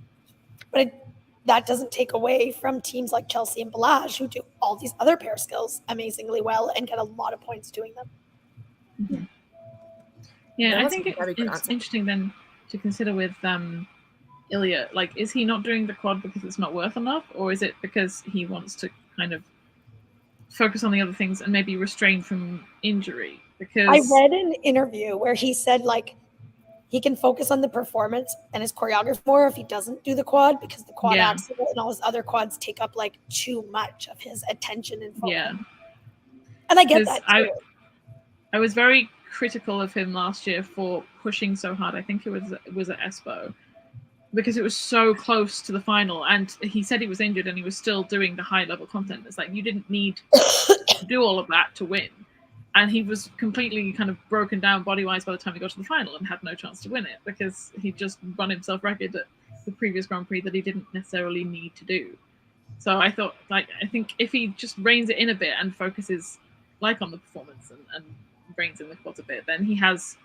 But that doesn't take away from teams like Chelsea and Balazs, who do all these other pair skills amazingly well and get a lot of points doing them. Mm-hmm. Yeah, I think it's interesting then to consider with Ilya. Like, is he not doing the quad because it's not worth enough, or is it because he wants to kind of focus on the other things and maybe restrain from injury? Because I read an interview where he said, like, he can focus on the performance and his choreography more if he doesn't do the quad, because the quad axle and all his other quads take up like too much of his attention and focus. Yeah. And I get that too. I was very critical of him last year for pushing so hard. I think it was at Espo, because it was so close to the final, and he said he was injured and he was still doing the high level content. It's like, you didn't need to do all of that to win. And he was completely kind of broken down body-wise by the time he got to the final and had no chance to win it, because he just run himself ragged at the previous Grand Prix that he didn't necessarily need to do. So I thought, like, I think if he just reins it in a bit and focuses like on the performance and reins in the quads a bit, then he has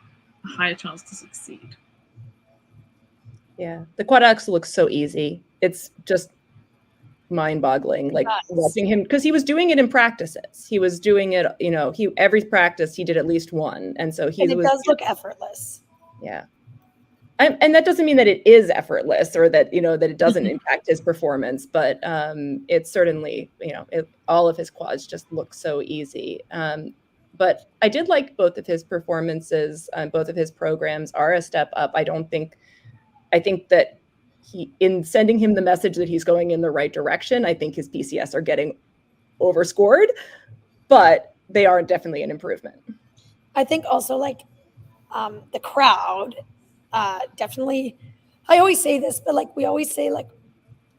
a higher chance to succeed. Yeah, the quad axle looks so easy. It's just mind-boggling, like watching him, because he was doing it in practices. He was doing it, every practice he did at least one, and so it does look effortless. Yeah, and that doesn't mean that it is effortless, or that that it doesn't impact his performance, but it's certainly all of his quads just look so easy. But I did like both of his performances. Both of his programs are a step up. I think that in sending him the message that he's going in the right direction, I think his PCS are getting overscored, but they are definitely an improvement. I think also, like, the crowd definitely, I always say this, but like we always say, like,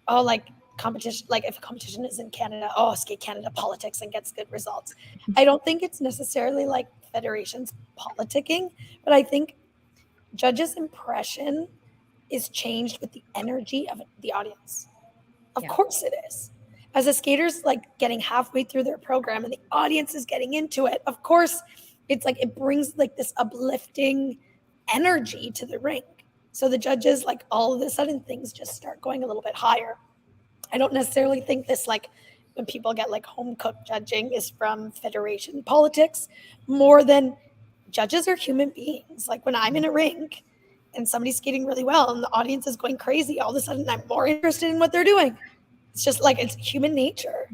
oh, like competition, like if a competition is in Canada, oh, Skate Canada politics and gets good results. I don't think it's necessarily like federations politicking, but I think judges' impression is changed with the energy of the audience. Of course it is. As a skater's like getting halfway through their program and the audience is getting into it, of course it's like it brings like this uplifting energy to the rink. So the judges, like, all of a sudden things just start going a little bit higher. I don't necessarily think this, like, when people get like home cooked judging is from federation politics, more than judges are human beings. Like, when I'm in a rink and somebody's skating really well and the audience is going crazy, all of a sudden I'm more interested in what they're doing. It's just like, it's human nature.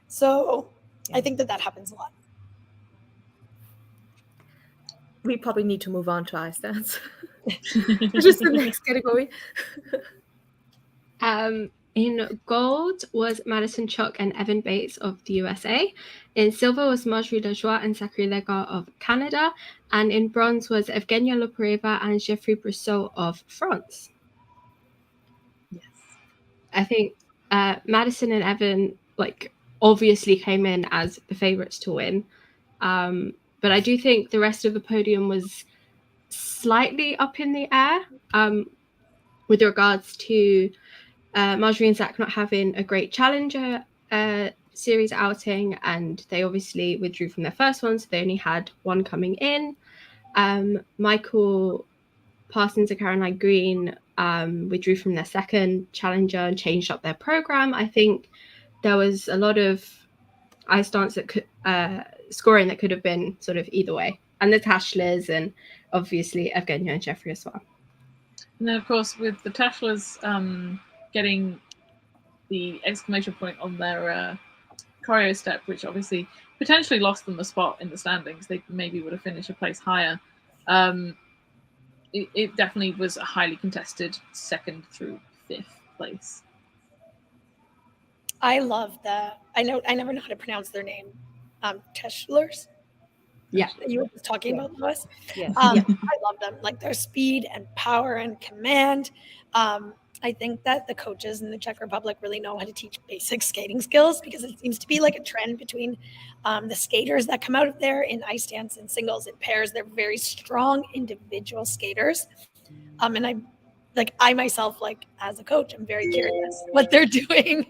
So I think that happens a lot. We probably need to move on to ice dance. Just the next category. In gold was Madison Chock and Evan Bates of the USA. In silver was Marjorie Lajoie and Zachary Legar of Canada. And in bronze was Evgenia Lopareva and Geoffrey Brousseau of France. Yes. I think Madison and Evan, like, obviously came in as the favourites to win. But I do think the rest of the podium was slightly up in the air with regards to Marjorie and Zach not having a great challenger series outing, and they obviously withdrew from their first one, so they only had one coming in. Michael Parsons and Caroline Green withdrew from their second challenger and changed up their program. I think there was a lot of ice dance that could scoring that could have been sort of either way, and the Tashlers and obviously Evgenia and Jeffrey as well. And then of course with the Tashlers getting the exclamation point on their choreo step, which obviously potentially lost them a spot in the standings. They maybe would have finished a place higher. It definitely was a highly contested 2nd through 5th place. I love I never know how to pronounce their name. Teschlers. Yeah. You were just talking about those. Yes. I love them, like their speed and power and command. I think that the coaches in the Czech Republic really know how to teach basic skating skills, because it seems to be like a trend between the skaters that come out of there in ice dance and singles and pairs. They're very strong individual skaters. And I myself, like as a coach, I'm very curious what they're doing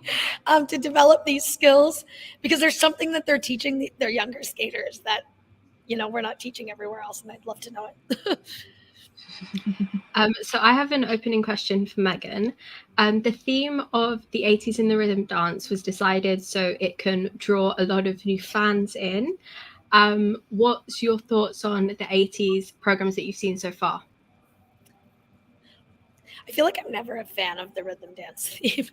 to develop these skills, because there's something that they're teaching their younger skaters that, we're not teaching everywhere else, and I'd love to know it. So I have an opening question for Meagan. The theme of the 80s in the rhythm dance was decided so it can draw a lot of new fans in. What's your thoughts on the 80s programs that you've seen so far? I feel like I'm never a fan of the rhythm dance theme.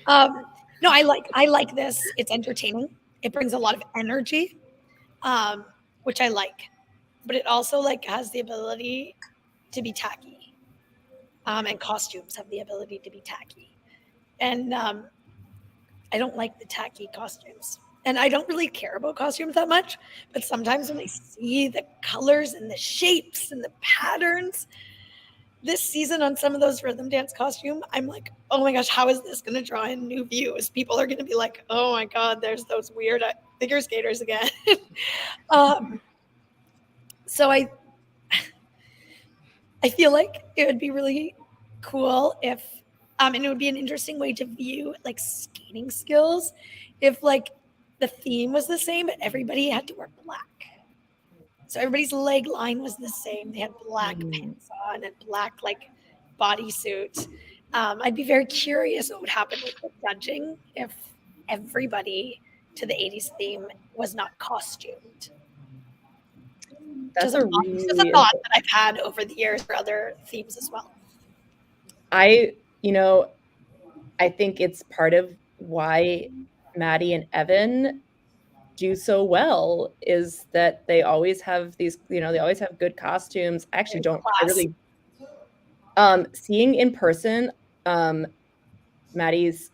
No, I like this. It's entertaining. It brings a lot of energy, which I like. But it also has the ability to be tacky. And costumes have the ability to be tacky. And I don't like the tacky costumes. And I don't really care about costumes that much. But sometimes when I see the colors and the shapes and the patterns this season on some of those rhythm dance costumes, I'm like, oh my gosh, how is this going to draw in new views? People are going to be like, oh my God, there's those weird figure skaters again. So I feel like it would be really cool if, and it would be an interesting way to view skating skills if the theme was the same, but everybody had to wear black. So everybody's leg line was the same. They had black pants on and black bodysuit. I'd be very curious what would happen with the judging if everybody to the 80s theme was not costumed. That's a thought that I've had over the years for other themes as well. I think it's part of why Maddie and Evan do so well is that they always have these, they always have good costumes. I actually seeing in person Maddie's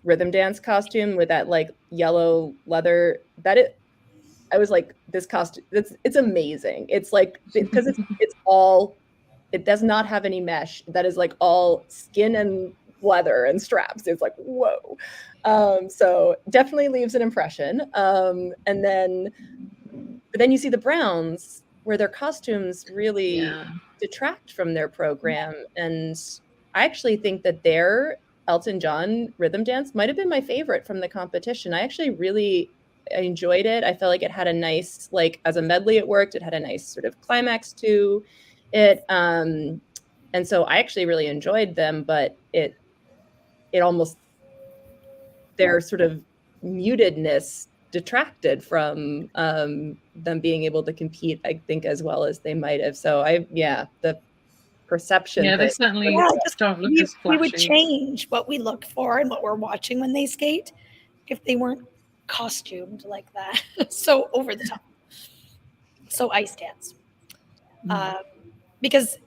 rhythm dance costume with that yellow leather, I was like, this costume, it's amazing. It's because it's all, it does not have any mesh. That is all skin and leather and straps. It's whoa. So definitely leaves an impression. But then you see the Browns where their costumes really detract from their program. And I actually think that their Elton John rhythm dance might have been my favorite from the competition. I actually really enjoyed it. I felt like it had a nice, as a medley it worked. It had a nice sort of climax to it. And so I actually really enjoyed them, but it almost, their sort of mutedness detracted from them being able to compete, I think, as well as they might have. So the perception. Yeah, they certainly don't look as flashy. We would change what we look for and what we're watching when they skate if they weren't costumed like that. So over the top. So ice dance. Because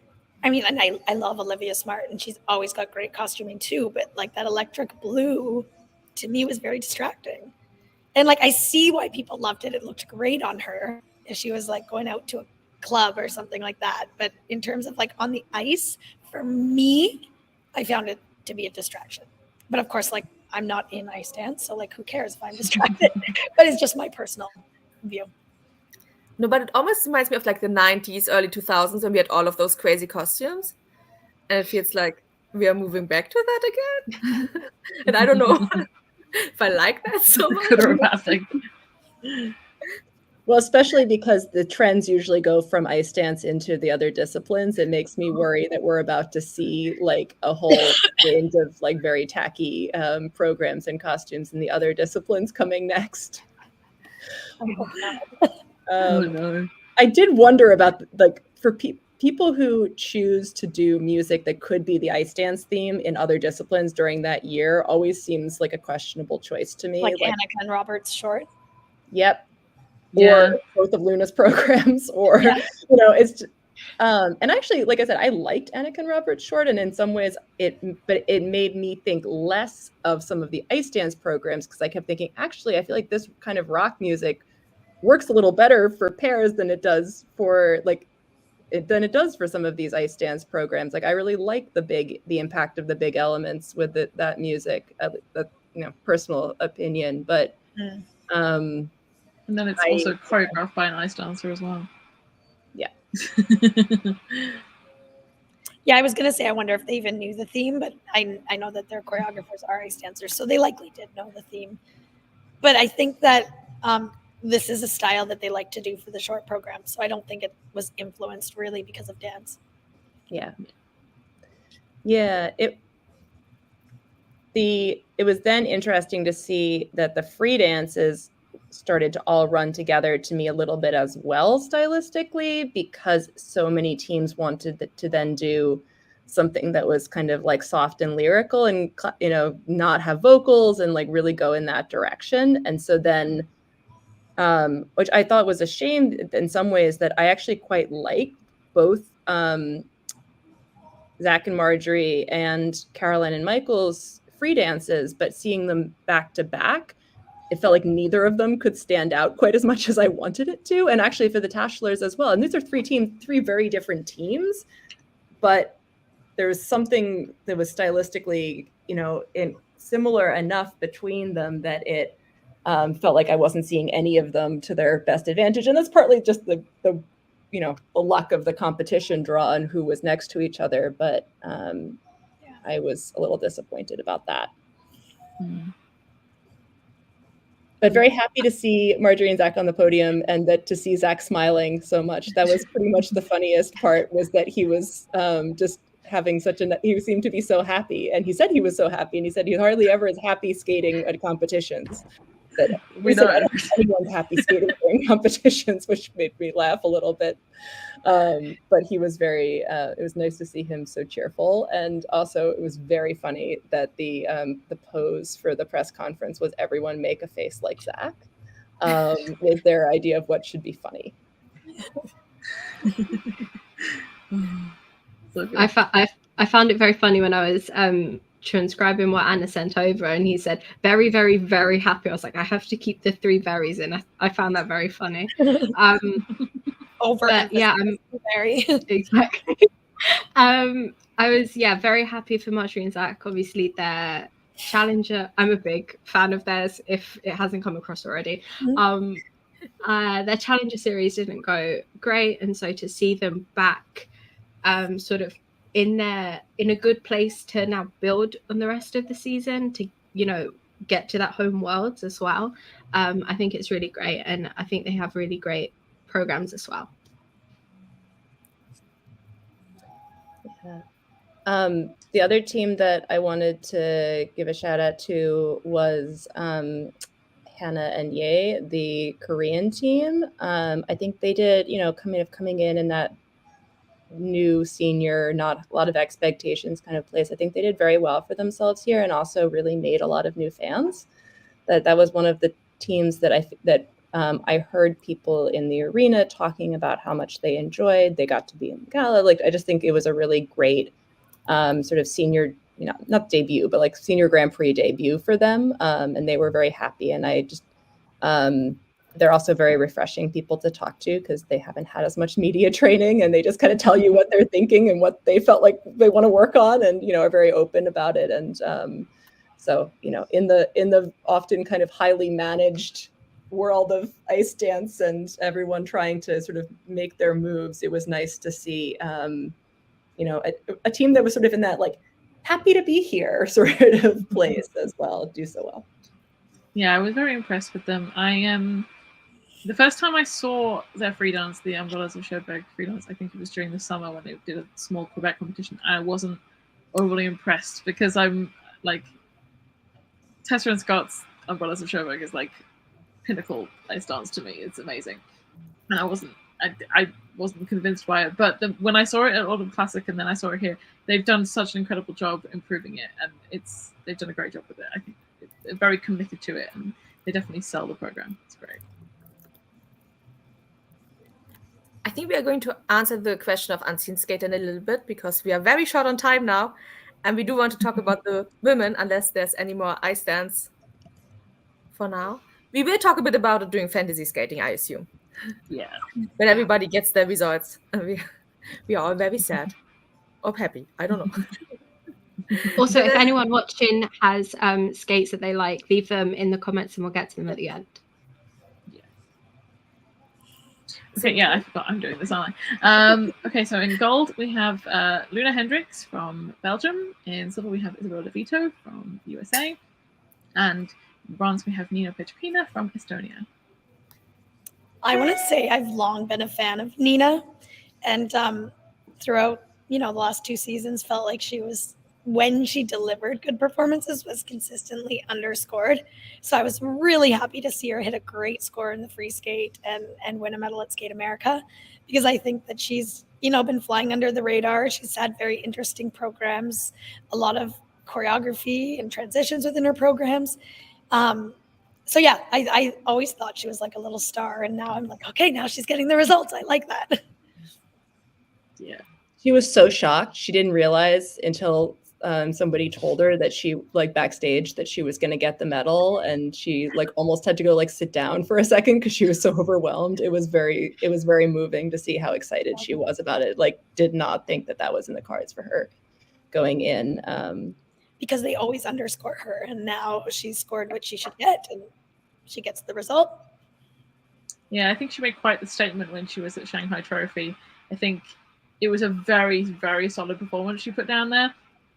and I love Olivia Smart, and she's always got great costuming too, but that electric blue to me was very distracting. And I see why people loved it. It looked great on her if she was going out to a club or something like that. But in terms of on the ice, for me, I found it to be a distraction. But of course, I'm not in ice dance, so who cares if I'm distracted? But it's just my personal view. No, but it almost reminds me of the 90s, early 2000s when we had all of those crazy costumes. And it feels like we are moving back to that again. And I don't know if I like that so much. Good or a bad thing. Well, especially because the trends usually go from ice dance into the other disciplines. It makes me worry that we're about to see a whole range of very tacky programs and costumes in the other disciplines coming next. I did wonder about for people who choose to do music that could be the ice dance theme in other disciplines during that year always seems like a questionable choice to me. Annika and Robert's short. Yep. Yeah. Or both of Luna's programs, or it's And actually, like I said, I liked Anakin Roberts short, and in some ways it made me think less of some of the ice dance programs, because I kept thinking, actually, I feel like this kind of rock music works a little better for pairs than it does for some of these ice dance programs. Like I really like the impact of the big elements with that music. That personal opinion, but and then it's also choreographed by an ice dancer as well. Yeah. Yeah, I was gonna say I wonder if they even knew the theme, but I know that their choreographers are ice dancers, so they likely did know the theme. But I think that this is a style that they like to do for the short program, so I don't think it was influenced really because of dance. Yeah. It was then interesting to see that the free dances started to all run together to me a little bit as well stylistically, because so many teams wanted to then do something that was kind of like soft and lyrical and not have vocals and like really go in that direction. And so then which I thought was a shame in some ways, that I actually quite liked both Zach and Marjorie and Caroline and Michael's free dances, but seeing them back to back, it felt like neither of them could stand out quite as much as I wanted it to. And actually for the Tashlers as well. And these are three very different teams, but there was something that was stylistically, similar enough between them that it felt like I wasn't seeing any of them to their best advantage. And that's partly just the luck of the competition draw and who was next to each other. But I was a little disappointed about that. But very happy to see Marjorie and Zach on the podium, and to see Zach smiling so much. That was pretty much the funniest part, was that he was just having he seemed to be so happy. And he said he was so happy, and he said he hardly ever is happy skating at competitions. That everyone's happy skating during competitions, which made me laugh a little bit. But he was it was nice to see him so cheerful. And also it was very funny that the pose for the press conference was everyone make a face like Zach, with their idea of what should be funny. I found it very funny when I was transcribing what Anna sent over, and he said very, very, very happy. I was like, I have to keep the 3 berries in. I found that very funny. Very exactly. I was very happy for Marjorie and Zach. Obviously their challenger, I'm a big fan of theirs, if it hasn't come across already. Their challenger series didn't go great, and so to see them back sort of in a good place to now build on the rest of the season to get to that home worlds as well, I think it's really great, and I think they have really great programs as well. The other team that I wanted to give a shout out to was Hannah and Ye, the Korean team. I think they did, coming in that new senior, not a lot of expectations kind of place. I think they did very well for themselves here, and also really made a lot of new fans. That was one of the teams that I heard people in the arena talking about how much they enjoyed. They got to be in the gala. Like, I just think it was a really great sort of senior, not debut, but like senior Grand Prix debut for them. And they were very happy. And I just, they're also very refreshing people to talk to, because they haven't had as much media training, and they just kind of tell you what they're thinking and what they felt like they want to work on, and, are very open about it. And so, in the often kind of highly managed world of ice dance and everyone trying to sort of make their moves, it was nice to see, a team that was sort of in that like happy to be here sort of place as well, do so well. Yeah, I was very impressed with them. The first time I saw their free dance, the Umbrellas of Cherbourg free dance, I think it was during the summer when they did a small Quebec competition. I wasn't overly impressed, because I'm like, Tessa and Scott's Umbrellas of Cherbourg is like pinnacle ice dance to me. It's amazing, and I wasn't convinced by it. But when I saw it at Autumn Classic, and then I saw it here, they've done such an incredible job improving it, and they've done a great job with it. I think they're very committed to it, and they definitely sell the program. It's great. I think we are going to answer the question of unseen skate in a little bit because we are very short on time now, and we do want to talk about the women unless there's any more ice dance for now. We will talk a bit about it during fantasy skating, I assume. Yeah. When everybody gets their results, and we are all very sad or happy. I don't know. Also, if anyone watching has skates that they like, leave them in the comments and we'll get to them at the end. Yeah. Okay, yeah, I forgot I'm doing this, aren't I? Okay, so in gold we have Luna Hendricks from Belgium. In silver we have Isabella Vito from USA. And in bronze we have Nina Petropina from Estonia. I want to say I've long been a fan of Nina, and throughout the last 2 seasons felt like she was, when she delivered good performances, was consistently underscored. So I was really happy to see her hit a great score in the free skate and win a medal at Skate America, because I think that she's been flying under the radar. She's had very interesting programs, a lot of choreography and transitions within her programs. So yeah, I always thought she was like a little star, and now I'm like, okay, now she's getting the results. I like that. Yeah. She was so shocked. She didn't realize until somebody told her that she, like, backstage, that she was going to get the medal, and she like almost had to go like sit down for a second because she was so overwhelmed. It was very moving to see how excited she was about it. Like, did not think that was in the cards for her going in. Because they always underscore her, and now she's scored what she should get, and she gets the result. Yeah, I think she made quite the statement when she was at Shanghai Trophy. I think it was a very, very solid performance she put down there.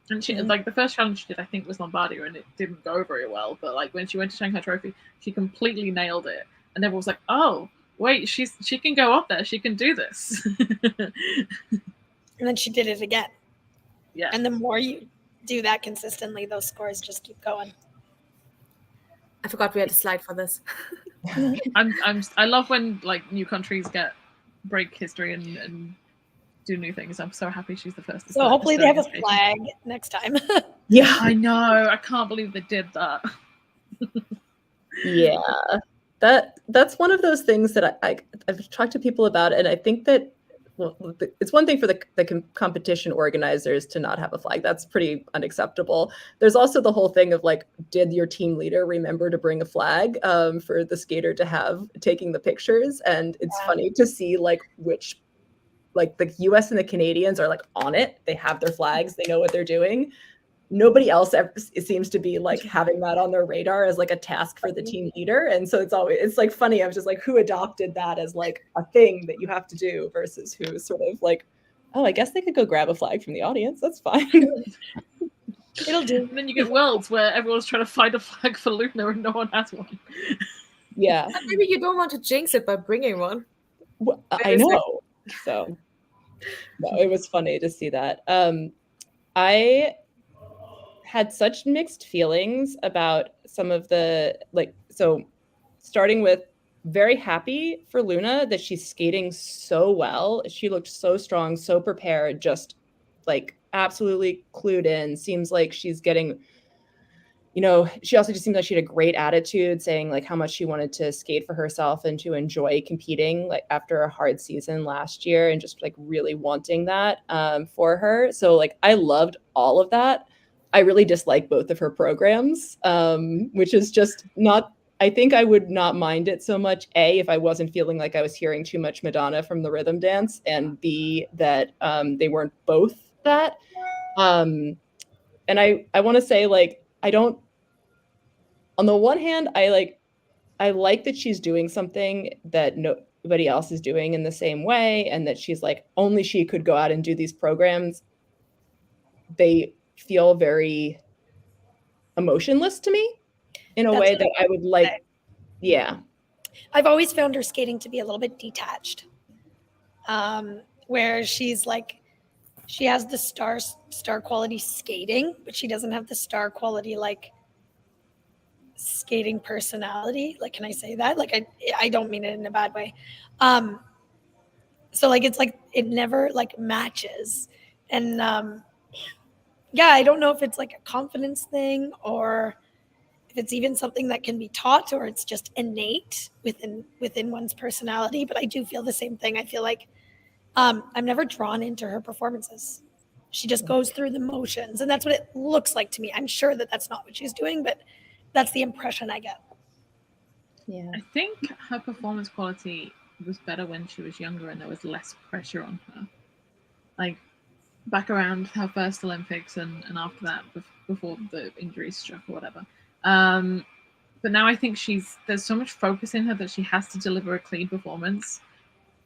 And she like the first challenge she did, I think, was Lombardia, and it didn't go very well. But like when she went to Shanghai Trophy, she completely nailed it. And everyone was like, "Oh, wait, she can go up there. She can do this." And then she did it again. Yeah. And the more you do that consistently, those scores just keep going. I forgot we had a slide for this. I love when like new countries break history and do new things. I'm so happy she's the first. So hopefully they have a flag next time. Yeah, I know. I can't believe they did that. Yeah, that's one of those things that I've talked to people about, and I think that it's one thing for the competition organizers to not have a flag. That's pretty unacceptable. There's also the whole thing of like, did your team leader remember to bring a flag for the skater to have taking the pictures? And it's funny to see like which, like the US and the Canadians are like on it. They have their flags. They know what they're doing. Nobody else ever, it seems to be like having that on their radar as like a task for the team leader. And so it's like funny. I was just like, who adopted that as like a thing that you have to do versus who sort of like, oh, I guess they could go grab a flag from the audience. That's fine. It'll do. And then you get worlds where everyone's trying to find a flag for Luna and no one has one. Yeah. And maybe you don't want to jinx it by bringing one. Well, I know. So no, it was funny to see that. I had such mixed feelings about some of the, like, so starting with very happy for Luna that she's skating so well. She looked so strong, so prepared, just like absolutely clued in. Seems like she's getting, she also just seemed like she had a great attitude, saying like how much she wanted to skate for herself and to enjoy competing like after a hard season last year, and just like really wanting that for her. So like I loved all of that. I really dislike both of her programs, which is just not, I think I would not mind it so much, A, if I wasn't feeling like I was hearing too much Madonna from the rhythm dance, and B, that they weren't both that. And I want to say, like, I don't, on the one hand, I like that she's doing something that nobody else is doing in the same way, and that she's like, only she could go out and do these programs. They feel very emotionless to me in a way that I would like. Yeah. I've always found her skating to be a little bit detached, where she's like, she has the star quality skating, but she doesn't have the star quality like skating personality. Like, can I say that? Like, I don't mean it in a bad way. So like, it's like it never like matches, and yeah, I don't know if it's like a confidence thing or if it's even something that can be taught, or it's just innate within one's personality. But I do feel the same thing. I feel like I'm never drawn into her performances. She just goes through the motions, and that's what it looks like to me. I'm sure that that's not what she's doing, but that's the impression I get. Yeah, I think her performance quality was better when she was younger and there was less pressure on her. Like back around her first Olympics and after that, before the injuries struck or whatever. But now I think there's so much focus in her that she has to deliver a clean performance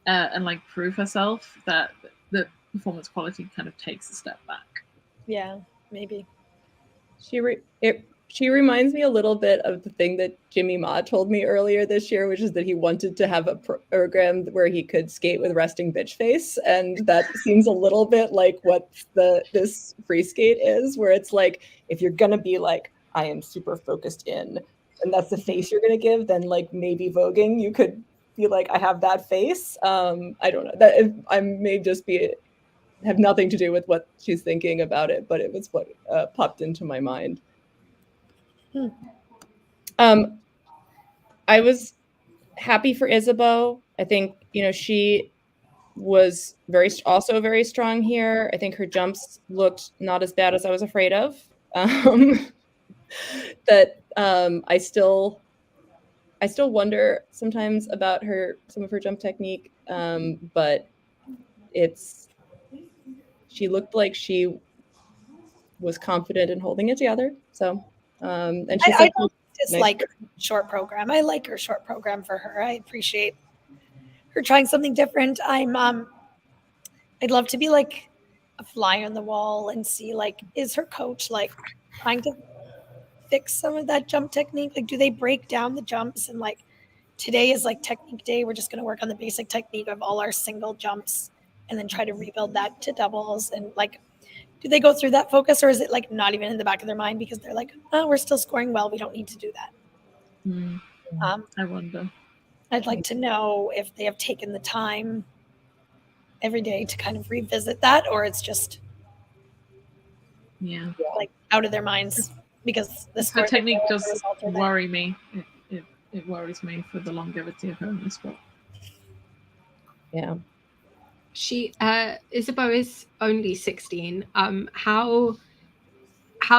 and like prove herself that the performance quality kind of takes a step back. Yeah, maybe. She reminds me a little bit of the thing that Jimmy Ma told me earlier this year, which is that he wanted to have a program where he could skate with resting bitch face, and that seems a little bit like what this free skate is, where it's like if you're gonna be like I am super focused in, and that's the face you're gonna give, then like maybe voguing you could be like I have that face. I don't know that I may just be have nothing to do with what she's thinking about it, but it was what popped into my mind. I was happy for Isabeau. I think, she was also very strong here. I think her jumps looked not as bad as I was afraid of. That I still wonder sometimes about some of her jump technique, but she looked like she was confident in holding it together. So, and she said, I don't dislike her short program. I like her short program for her. I appreciate her trying something different. I'd love to be like a fly on the wall and see like, is her coach like trying to fix some of that jump technique? Like, do they break down the jumps and like today is like technique day. We're just going to work on the basic technique of all our single jumps and then try to rebuild that to doubles. And like, do they go through that focus, or is it like not even in the back of their mind because they're like, oh, we're still scoring well. We don't need to do that. I wonder. I'd like to know if they have taken the time every day to kind of revisit that, or it's just like out of their minds because the technique does worry me. It worries me for the longevity of her in the sport. Yeah. Isabeau is only 16. How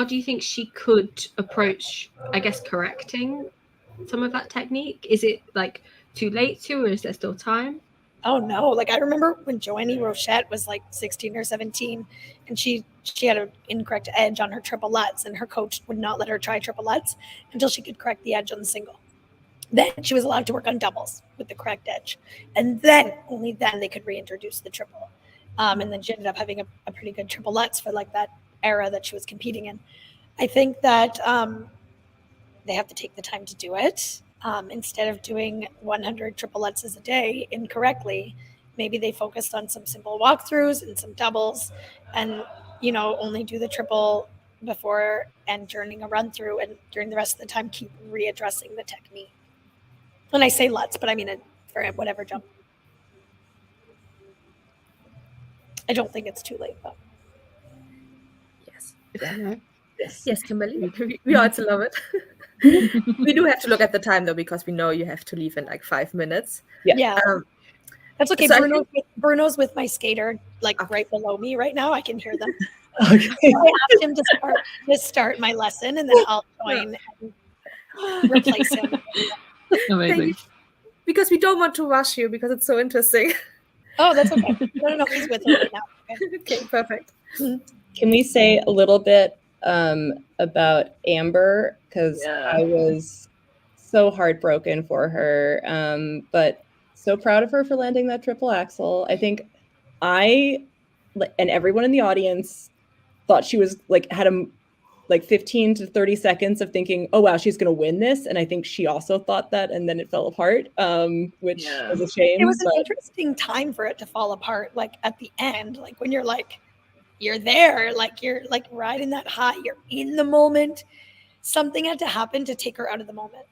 do you think she could approach, I guess, correcting some of that technique? Is it like too late to, or is there still time? Oh no, like I remember when Joanie Rochette was like 16 or 17 and she had an incorrect edge on her triple lutz and her coach would not let her try triple lutz until she could correct the edge on the single. Then she was allowed to work on doubles with the correct edge. And then, only then, they could reintroduce the triple. And then she ended up having a pretty good triple lutz for like that era that she was competing in. I think that they have to take the time to do it. Instead of doing 100 triple lutzes a day incorrectly, maybe they focused on some simple walkthroughs and some doubles and, only do the triple before and during a run through, and during the rest of the time, keep readdressing the technique. When I say lutz, but I mean it for whatever jump. I don't think it's too late, though. Yes, Kimberly. We also love it. We do have to look at the time, though, because we know you have to leave in like 5 minutes. Yeah. That's okay. So Bruno's with my skater, like right below me right now. I can hear them. Okay. So I asked him to start my lesson, and then I'll join and replace him. Amazing. Because we don't want to rush you because it's so interesting. Oh, that's okay. No, he's with me right now. Okay, perfect. Can we say a little bit about Amber? Because I was so heartbroken for her, but so proud of her for landing that triple axel. I think I and everyone in the audience thought she was had a 15 to 30 seconds of thinking, oh, wow, she's going to win this. And I think she also thought that, and then it fell apart, which was a shame. It was an interesting time for it to fall apart, like at the end, like when you're you're there, like you're like riding that high, you're in the moment. Something had to happen to take her out of the moment.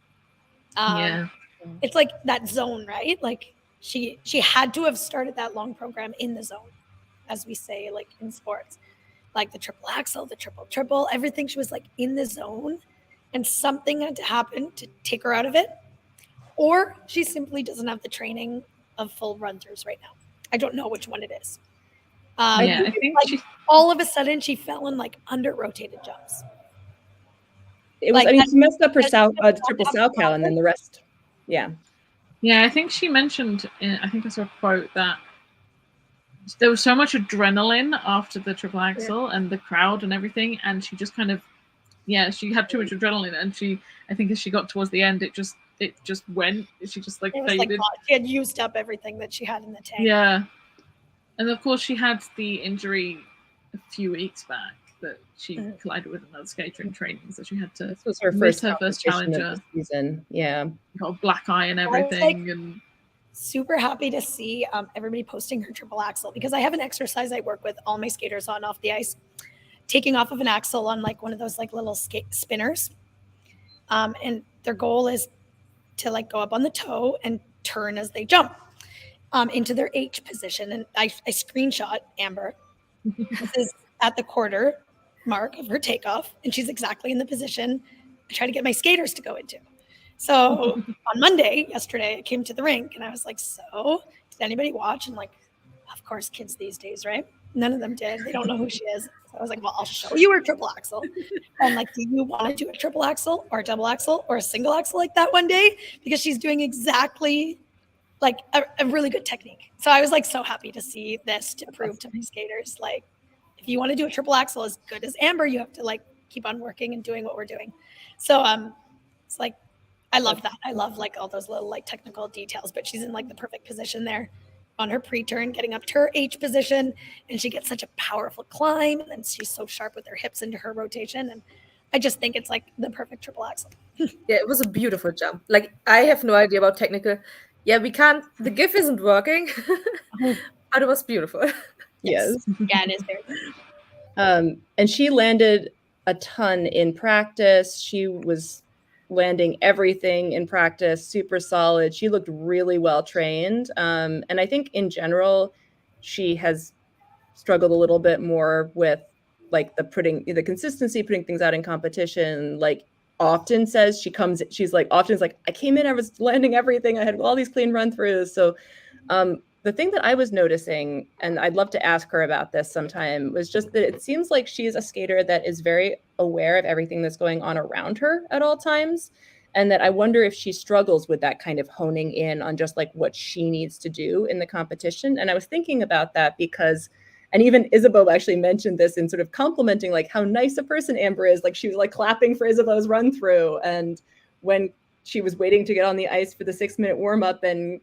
It's like that zone, right? Like she had to have started that long program in the zone, as we say, like in sports. Like the triple axel, the triple, everything. She was like in the zone, and something had to happen to take her out of it. Or she simply doesn't have the training of full run-throughs right now. I don't know which one it is. I think like all of a sudden she fell in like under rotated jumps. It was, like, she messed up her triple sow cow, and then the rest, yeah. Yeah, I think she mentioned, I think I saw a quote that there was so much adrenaline after the triple axel and the crowd and everything, and she just kind of, she had too much adrenaline, and I think as she got towards the end, it just went. She just like faded. She had used up everything that she had in the tank. Yeah, and of course she had the injury a few weeks back that she collided with another skater in training, so she had to. This was her first challenger season. Yeah, got a black eye and everything, and super happy to see everybody posting her triple axel, because I have an exercise I work with all my skaters on off the ice, taking off of an axle on like one of those like little skate spinners, and their goal is to like go up on the toe and turn as they jump into their H position. And I screenshot Amber. This is at the quarter mark of her takeoff, and she's exactly in the position I try to get my skaters to go into. So on Monday, yesterday, I came to the rink and I was like, so did anybody watch? And like, of course, kids these days, right? None of them did. They don't know who she is. So I was like, well, I'll show you her triple axel. And like, do you want to do a triple axel or a double axel or a single axel like that one day? Because she's doing exactly like a really good technique. So I was like so happy to see this, to prove to my skaters, like, if you want to do a triple axel as good as Amber, you have to like keep on working and doing what we're doing. So it's like, I love that. I love like all those little like technical details, but she's in like the perfect position there on her pre-turn, getting up to her H position, and she gets such a powerful climb, and then she's so sharp with her hips into her rotation, and I just think it's like the perfect triple axel. Yeah, it was a beautiful jump. Like, I have no idea about technical. Yeah, we can't. The GIF isn't working, but it was beautiful. Yes. Yeah, it is very good. And she landed a ton in practice. She was landing everything in practice, super solid. She looked really well trained. And I think in general, she has struggled a little bit more with like the consistency, putting things out in competition. Like often says she's like, I came in, I was landing everything. I had all these clean run throughs. So the thing that I was noticing, and I'd love to ask her about this sometime, was just that it seems like she's a skater that is very aware of everything that's going on around her at all times. And that I wonder if she struggles with that kind of honing in on just like what she needs to do in the competition. And I was thinking about that because, and even Isabeau actually mentioned this in sort of complimenting like how nice a person Amber is. Like she was like clapping for Isabeau's run through. And when she was waiting to get on the ice for the 6-minute warm up, and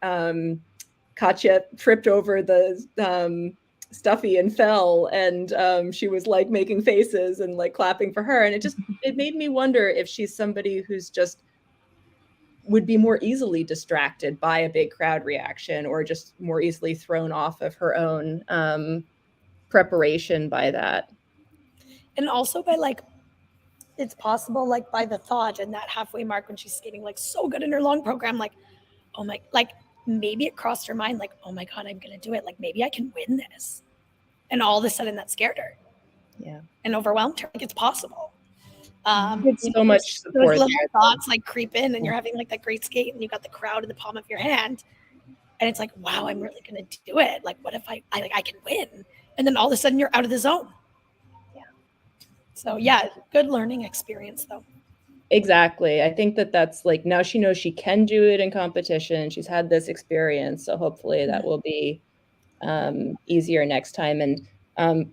Katya tripped over the stuffy and fell, and she was like making faces and like clapping for her. And it made me wonder if she's somebody who's just would be more easily distracted by a big crowd reaction, or just more easily thrown off of her own preparation by that. And also by like, it's possible like by the thought and that halfway mark when she's skating like so good in her long program, like, oh my, like maybe it crossed her mind like, oh my God, I'm going to do it. Like maybe I can win this. And all of a sudden that scared her. Yeah. And overwhelmed her. Like it's possible. It's so much support. Those little thoughts like creep in, and you're having like that great skate, and you got the crowd in the palm of your hand, and it's like, wow, I'm really gonna do it. Like, what if I can win? And then all of a sudden you're out of the zone. Yeah. So yeah, good learning experience though. Exactly. I think that's like, now she knows she can do it in competition. She's had this experience, so hopefully that will be easier next time. And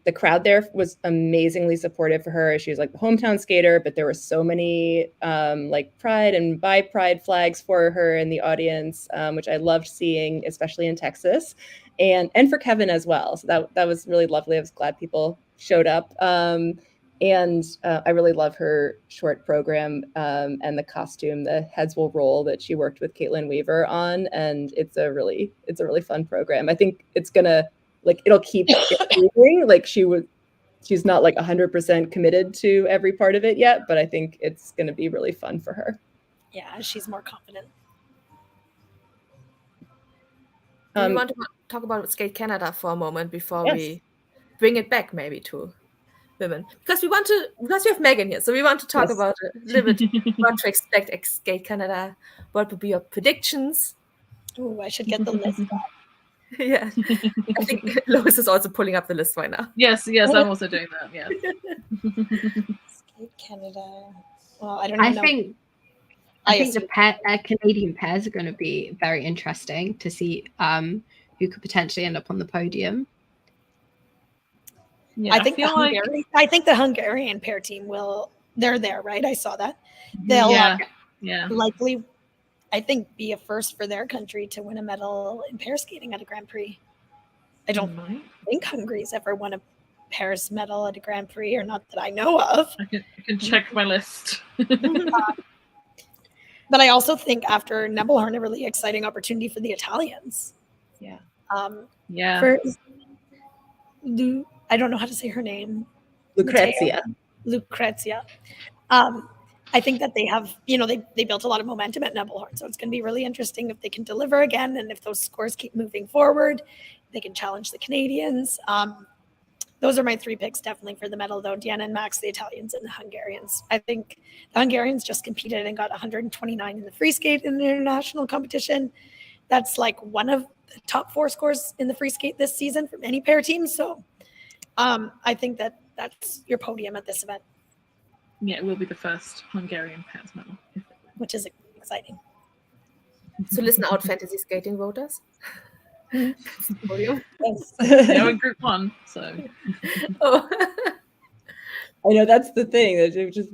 the crowd there was amazingly supportive for her. She was like the hometown skater, but there were so many like pride and bi pride flags for her in the audience, which I loved seeing, especially in Texas, and for Kevin as well. So that was really lovely. I was glad people showed up. And I really love her short program and the costume, the Heads Will Roll, that she worked with Caitlin Weaver on. And it's a really fun program. I think it's gonna, like, it'll keep improving. Like she's not like 100% committed to every part of it yet, but I think it's gonna be really fun for her. Yeah, she's more confident. We want to talk about Skate Canada for a moment before we bring it back maybe to women, because we have Meagan here, so we want to talk about a little bit what to expect at Skate Canada. What would be your predictions? Oh, I should get the list up. Yeah. I think Lois is also pulling up the list right now. Yes, I'm also doing that. Yeah. Skate Canada. Well, I don't know. I think the Canadian pairs are going to be very interesting to see who could potentially end up on the podium. Yeah, I think the Hungarian pair team they're there, right? I saw that. They'll likely, I think, be a first for their country to win a medal in pair skating at a Grand Prix. I don't think Hungary's ever won a pairs medal at a Grand Prix, or not that I know of. I can check my list. But I also think after Nebelhorn, a really exciting opportunity for the Italians. Yeah. I don't know how to say her name. Lucrezia. I think that they have, they built a lot of momentum at Nebelhorn, so it's going to be really interesting if they can deliver again, and if those scores keep moving forward, they can challenge the Canadians. Those are my 3 picks definitely for the medal, though. Deanna and Max, the Italians, and the Hungarians. I think the Hungarians just competed and got 129 in the free skate in the international competition. That's like one of the top 4 scores in the free skate this season from any pair team. So I think that's your podium at this event. Yeah, it will be the first Hungarian pairs medal. Which is exciting. So listen out, fantasy skating voters. Podium. Yes. In group 1, so. I know that's the thing. Just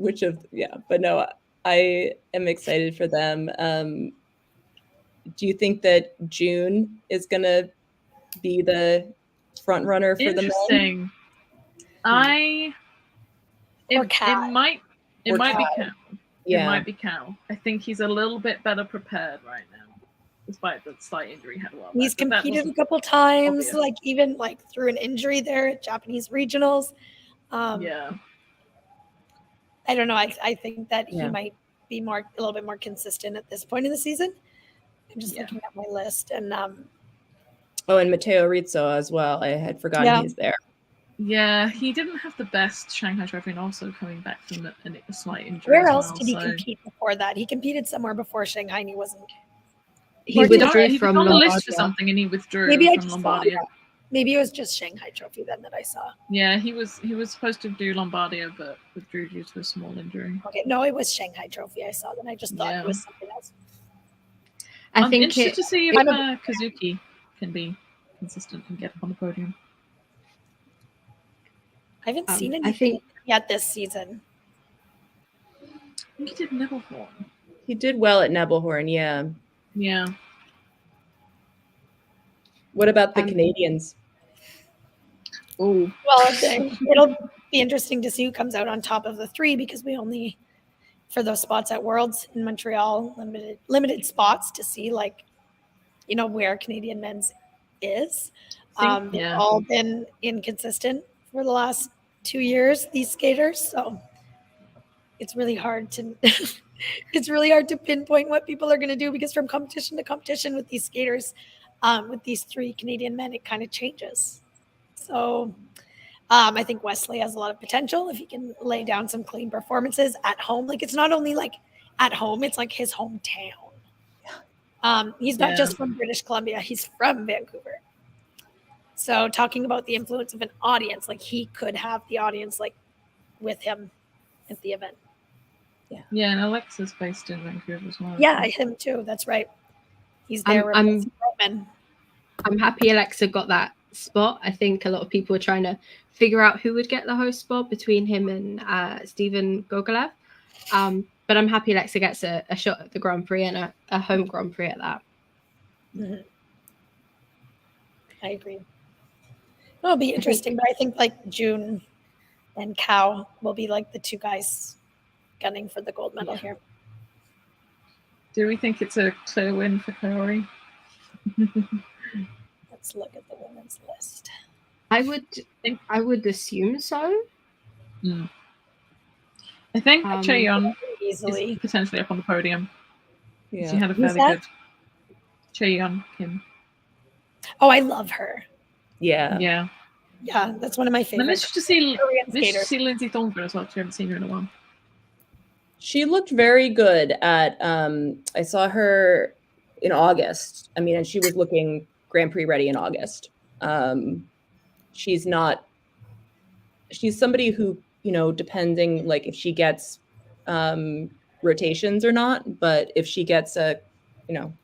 but no, I am excited for them. Do you think that June is gonna be the front runner for the men? Interesting. It might be Cal. Yeah. It might be Cal. I think he's a little bit better prepared right now, despite the slight injury he had a while back. He's competed a couple times, even through an injury there at Japanese regionals. I don't know. I think that he might be a little bit more consistent at this point in the season. I'm just looking at my list, and and Matteo Rizzo as well. I had forgotten he's there. Yeah, he didn't have the best Shanghai Trophy, and also coming back from a slight injury. Where else did he compete before that? He competed somewhere before Shanghai, and he wasn't. He withdrew from on the list for something, and he withdrew. Maybe from Lombardia. Maybe it was just Shanghai Trophy then that I saw. Yeah, he was supposed to do Lombardia, but withdrew due to a small injury. Okay, no, it was Shanghai Trophy I saw. Then I just thought it was something else. I'm interested to see if Kazuki can be consistent and get up on the podium. I haven't seen anything yet this season. I think he did Nebelhorn. He did well at Nebelhorn, yeah. Yeah. What about the Canadians? Oh. Well, it'll be interesting to see who comes out on top of the 3, because we only, for those spots at Worlds in Montreal, limited spots to see where Canadian men's is. They've all been inconsistent for the last 2 years, these skaters. So it's really hard to pinpoint what people are going to do, because from competition to competition with these skaters, with these 3 Canadian men, it kind of changes. So I think Wesley has a lot of potential if he can lay down some clean performances at home. It's not only at home, it's his hometown. He's not just from British Columbia, he's from Vancouver. So talking about the influence of an audience, he could have the audience with him at the event. Yeah, and Alexa's based in Vancouver as well. Yeah, him too. That's right. He's there. I'm happy Alexa got that spot. I think a lot of people are trying to figure out who would get the host spot between him and Steven Gogolev. But I'm happy Alexa gets a shot at the Grand Prix and a home Grand Prix at that. Mm-hmm. I agree. It'll be interesting, but I think June and Cow will be the 2 guys gunning for the gold medal here. Do we think it's a clear win for Kaori? Let's look at the women's list. I would assume so. Mm. I think Chaeyoung is potentially up on the podium. Yeah. She had a fairly good Chaeyoung Kim. Oh, I love her. Yeah. Yeah. Yeah, that's one of my favorites. I'm interested to see Lindsay Thornberg as well. I haven't seen her in a while. She looked very good at I saw her in August. I mean, and she was looking Grand Prix ready in August. She's somebody who, depending like if she gets rotations or not, but if she gets a,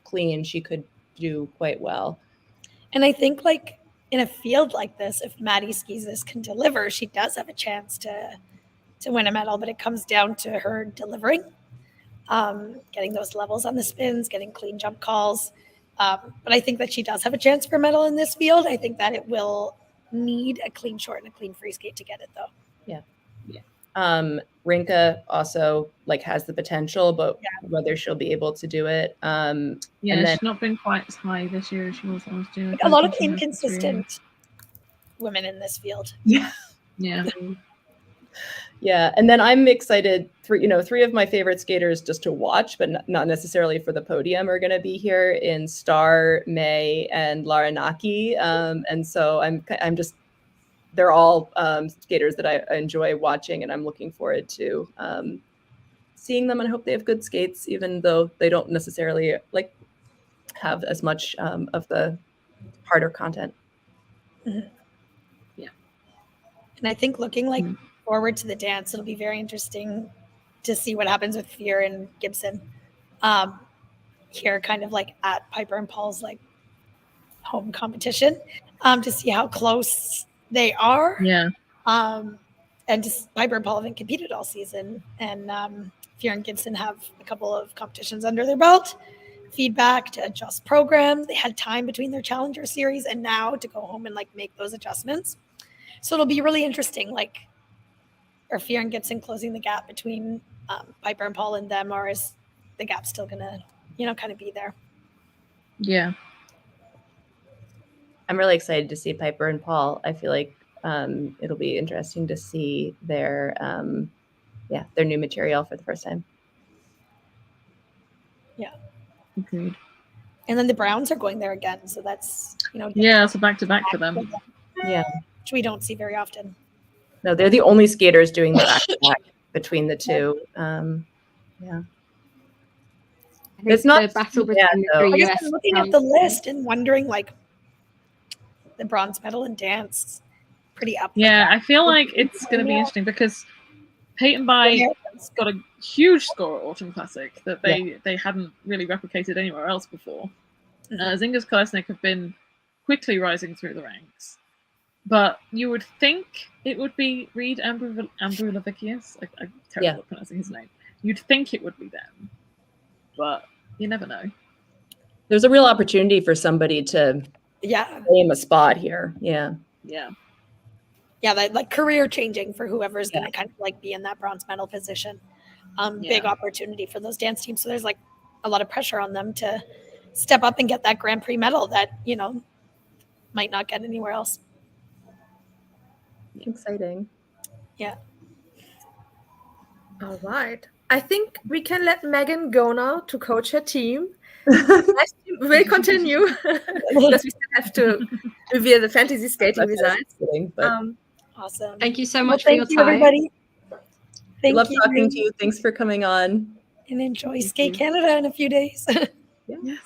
clean, she could do quite well. And I think like in a field like this, if Maddie Schizas can deliver, she does have a chance to win a medal, but it comes down to her delivering, getting those levels on the spins, getting clean jump calls. But I think that she does have a chance for a medal in this field. I think that it will need a clean short and a clean free skate to get it, though. Yeah. Rinka also like has the potential, but whether she'll be able to do it. She's not been quite as high this year as she was last year. A lot of inconsistent women in this field. Yeah. Yeah, and then I'm excited. Three of my favorite skaters just to watch, but not necessarily for the podium, are going to be here in Star, May, and Laranaki. And so they're all skaters that I enjoy watching, and I'm looking forward to seeing them. And I hope they have good skates, even though they don't necessarily like have as much of the harder content. Mm-hmm. Yeah, and I think looking like forward to the dance, it'll be very interesting to see what happens with Fear and Gibson here, kind of like at Piper and Paul's like home competition, to see how close they are. Yeah. And just Piper and Paul haven't competed all season, and Fear and Gibson have a couple of competitions under their belt. Feedback to adjust programs. They had time between their Challenger series and now to go home and like make those adjustments. So it'll be really interesting. Like, are Fear and Gibson closing the gap between Piper and Paul and them, or is the gap still gonna, kind of be there? Yeah. I'm really excited to see Piper and Paul. I feel like it'll be interesting to see their new material for the first time. Yeah. Agreed. And then the Browns are going there again, so that's it's a back-to-back for them. Yeah, which we don't see very often. No, they're the only skaters doing the back-to-back between the two. It's not the battle between the three US. I'm looking at the list and wondering, like, the bronze medal in dance, pretty up. Yeah, I feel like it's going to be interesting because Peyton Bai got a huge score at Autumn Classic that they hadn't really replicated anywhere else before. Zingers Kolesnik have been quickly rising through the ranks. But you would think it would be Reed Ambroulavicius. I'm terrible at pronouncing his name. You'd think it would be them, but you never know. There's a real opportunity for somebody to claim a spot here. Yeah, like career changing for whoever's going to kind of like be in that bronze medal position. Big opportunity for those dance teams. So there's like a lot of pressure on them to step up and get that Grand Prix medal that might not get anywhere else. Exciting. Yeah. All right. I think we can let Meagan go now to coach her team. We'll continue because we still have to reveal the fantasy skating results. Awesome. Thank you so much for your time. Everybody. Love talking to you. Thanks for coming on. And enjoy Skate Canada in a few days. Yes.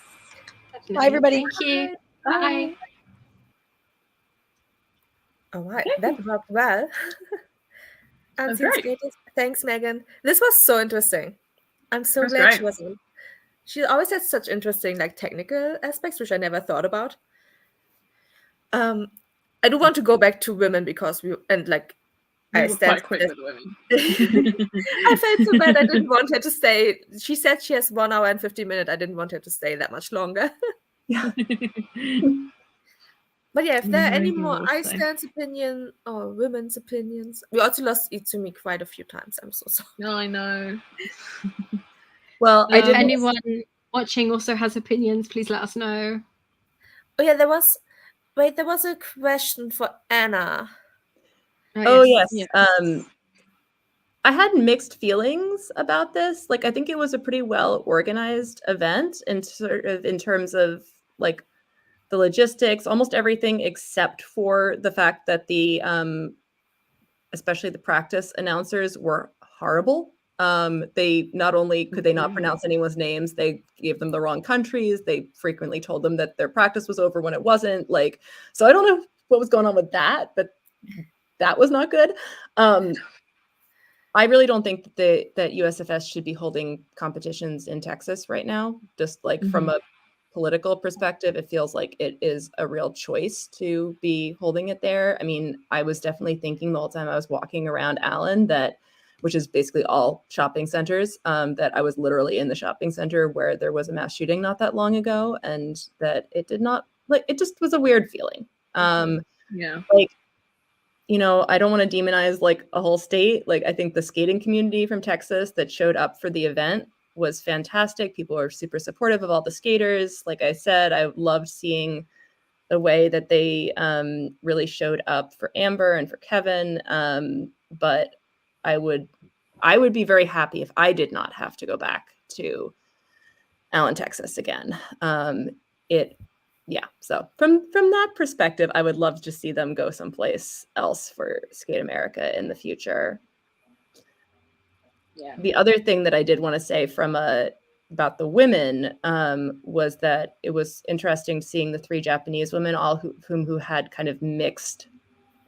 Bye, everybody. Thank you. Bye. All right, that worked well. Thanks, Meagan. This was so interesting. I'm so glad she was in. She always has such interesting, like, technical aspects, which I never thought about. I do want to go back to women because I stand quite quick with women. I felt so bad. I didn't want her to stay. She said she has 1 hour and 50 minutes. I didn't want her to stay that much longer. But yeah, if there are any more ice dance opinion or women's opinions, we also lost Itsumi quite a few times. I'm so sorry. No, I know. Well, if anyone watching also has opinions, please let us know. Oh yeah, there was a question for Anna. Oh yes. I had mixed feelings about this. Like, I think it was a pretty well organized event in terms of like the logistics, almost everything except for the fact that the especially the practice announcers were horrible. They not only could they not pronounce anyone's names, they gave them the wrong countries. They frequently told them that their practice was over when it wasn't. Like, so I don't know what was going on with that, but that was not good. I really don't think that USFS should be holding competitions in Texas right now. Just like from a political perspective, it feels like it is a real choice to be holding it there. I mean, I was definitely thinking the whole time I was walking around Allen, that, which is basically all shopping centers, that I was literally in the shopping center where there was a mass shooting not that long ago, and that it did not, like, it just was a weird feeling. Yeah. Like, you know, I don't want to demonize like a whole state. Like, I think the skating community from Texas that showed up for the event was fantastic. People were super supportive of all the skaters. Like I said, I loved seeing the way that they really showed up for Amber and for Kevin. But I would be very happy if I did not have to go back to Allen, Texas again. Yeah, so from that perspective, I would love to see them go someplace else for Skate America in the future. Yeah. The other thing that I did want to say about the women was that it was interesting seeing the 3 Japanese women, all who had kind of mixed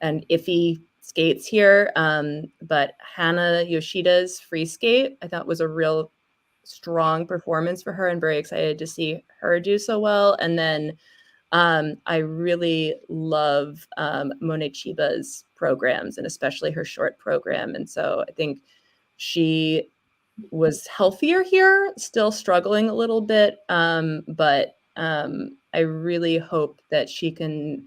and iffy skates here. But Hana Yoshida's free skate, I thought, was a real strong performance for her, and very excited to see her do so well. And then I really love Monet Chiba's programs, and especially her short program. And so I think she was healthier here, still struggling a little bit. But I really hope that she can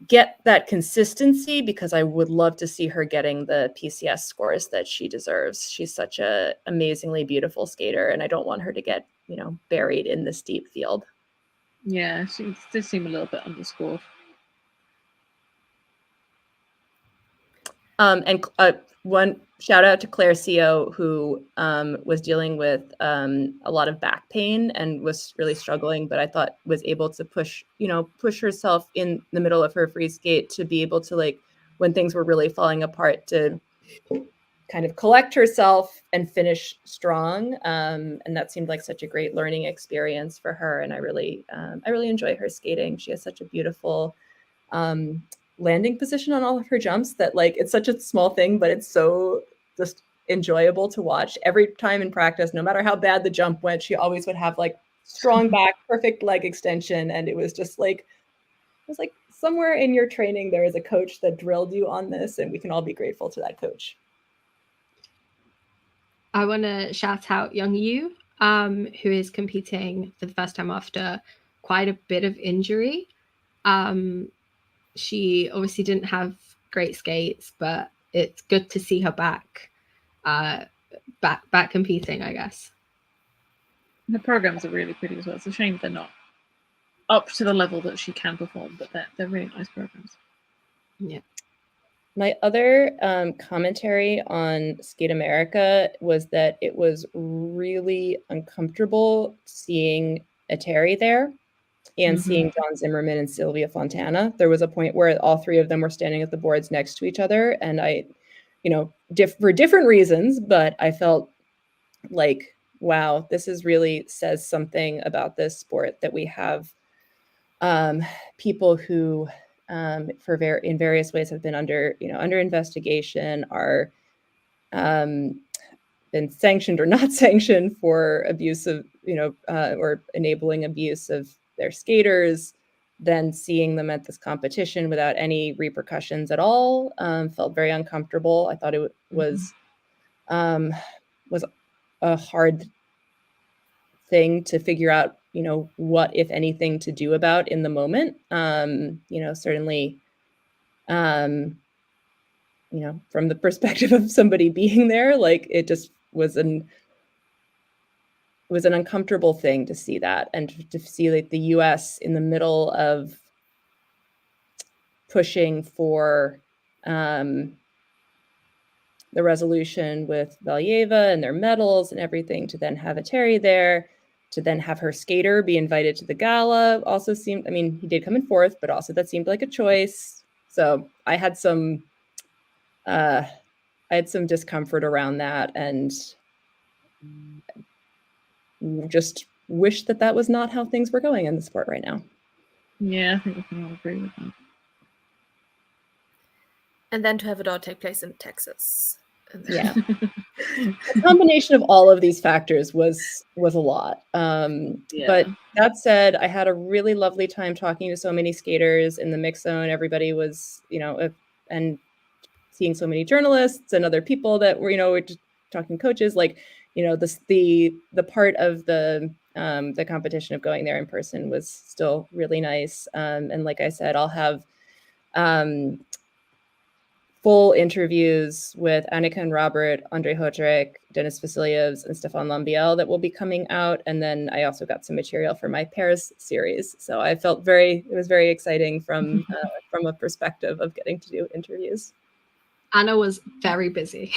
get that consistency, because I would love to see her getting the PCS scores that she deserves. She's such an amazingly beautiful skater, and I don't want her to get, you know, buried in the steep field. Yeah, she did seem a little bit underscored. And one shout out to Claire Co, who was dealing with a lot of back pain and was really struggling, but I thought was able to push herself in the middle of her free skate to be able to, like, when things were really falling apart, to kind of collect herself and finish strong. And that seemed like such a great learning experience for her. And I really enjoy her skating. She has such a beautiful landing position on all of her jumps that, like, it's such a small thing, but it's so just enjoyable to watch. Every time in practice, no matter how bad the jump went, she always would have like strong back, perfect leg extension. And it was just like, it was like somewhere in your training, there is a coach that drilled you on this, and we can all be grateful to that coach. I want to shout out Young Yu, who is competing for the first time after quite a bit of injury. She obviously didn't have great skates, but it's good to see her back competing, I guess. The programs are really pretty as well. It's a shame they're not up to the level that she can perform, but they're really nice programs. Yeah. My other commentary on Skate America was that it was really uncomfortable seeing Ateri there and seeing John Zimmerman and Sylvia Fontana. There was a point where all 3 of them were standing at the boards next to each other, and I, for different reasons, but I felt like, wow, this is really says something about this sport, that we have people who in various ways have been under investigation, are been sanctioned or not sanctioned for abuse of, or enabling abuse of their skaters, then seeing them at this competition without any repercussions at all felt very uncomfortable. I thought it was a hard thing to figure out, what, if anything, to do about in the moment. Certainly, from the perspective of somebody being there, like, it just was an uncomfortable thing to see that, and to see, like, the US in the middle of pushing for the resolution with Valieva and their medals and everything, to then have Ateri there, to then have her skater be invited to the gala, also seemed, he did come in 4th, but also that seemed like a choice. So I had some had some discomfort around that, and just wish that was not how things were going in the sport right now. Yeah, I think we can all agree with that. And then to have it all take place in Texas. Yeah. A combination of all of these factors was a lot. But that said, I had a really lovely time talking to so many skaters in the mix zone. Everybody was, and seeing so many journalists and other people that were, we're just talking coaches, like, the part of the competition of going there in person was still really nice. And like I said, I'll have full interviews with Annika and Robert, Andre Hodrick, Dennis Vasilyevs, and Stefan Lambiel that will be coming out. And then I also got some material for my Paris series. So I felt it was very exciting from a perspective of getting to do interviews. Anna was very busy.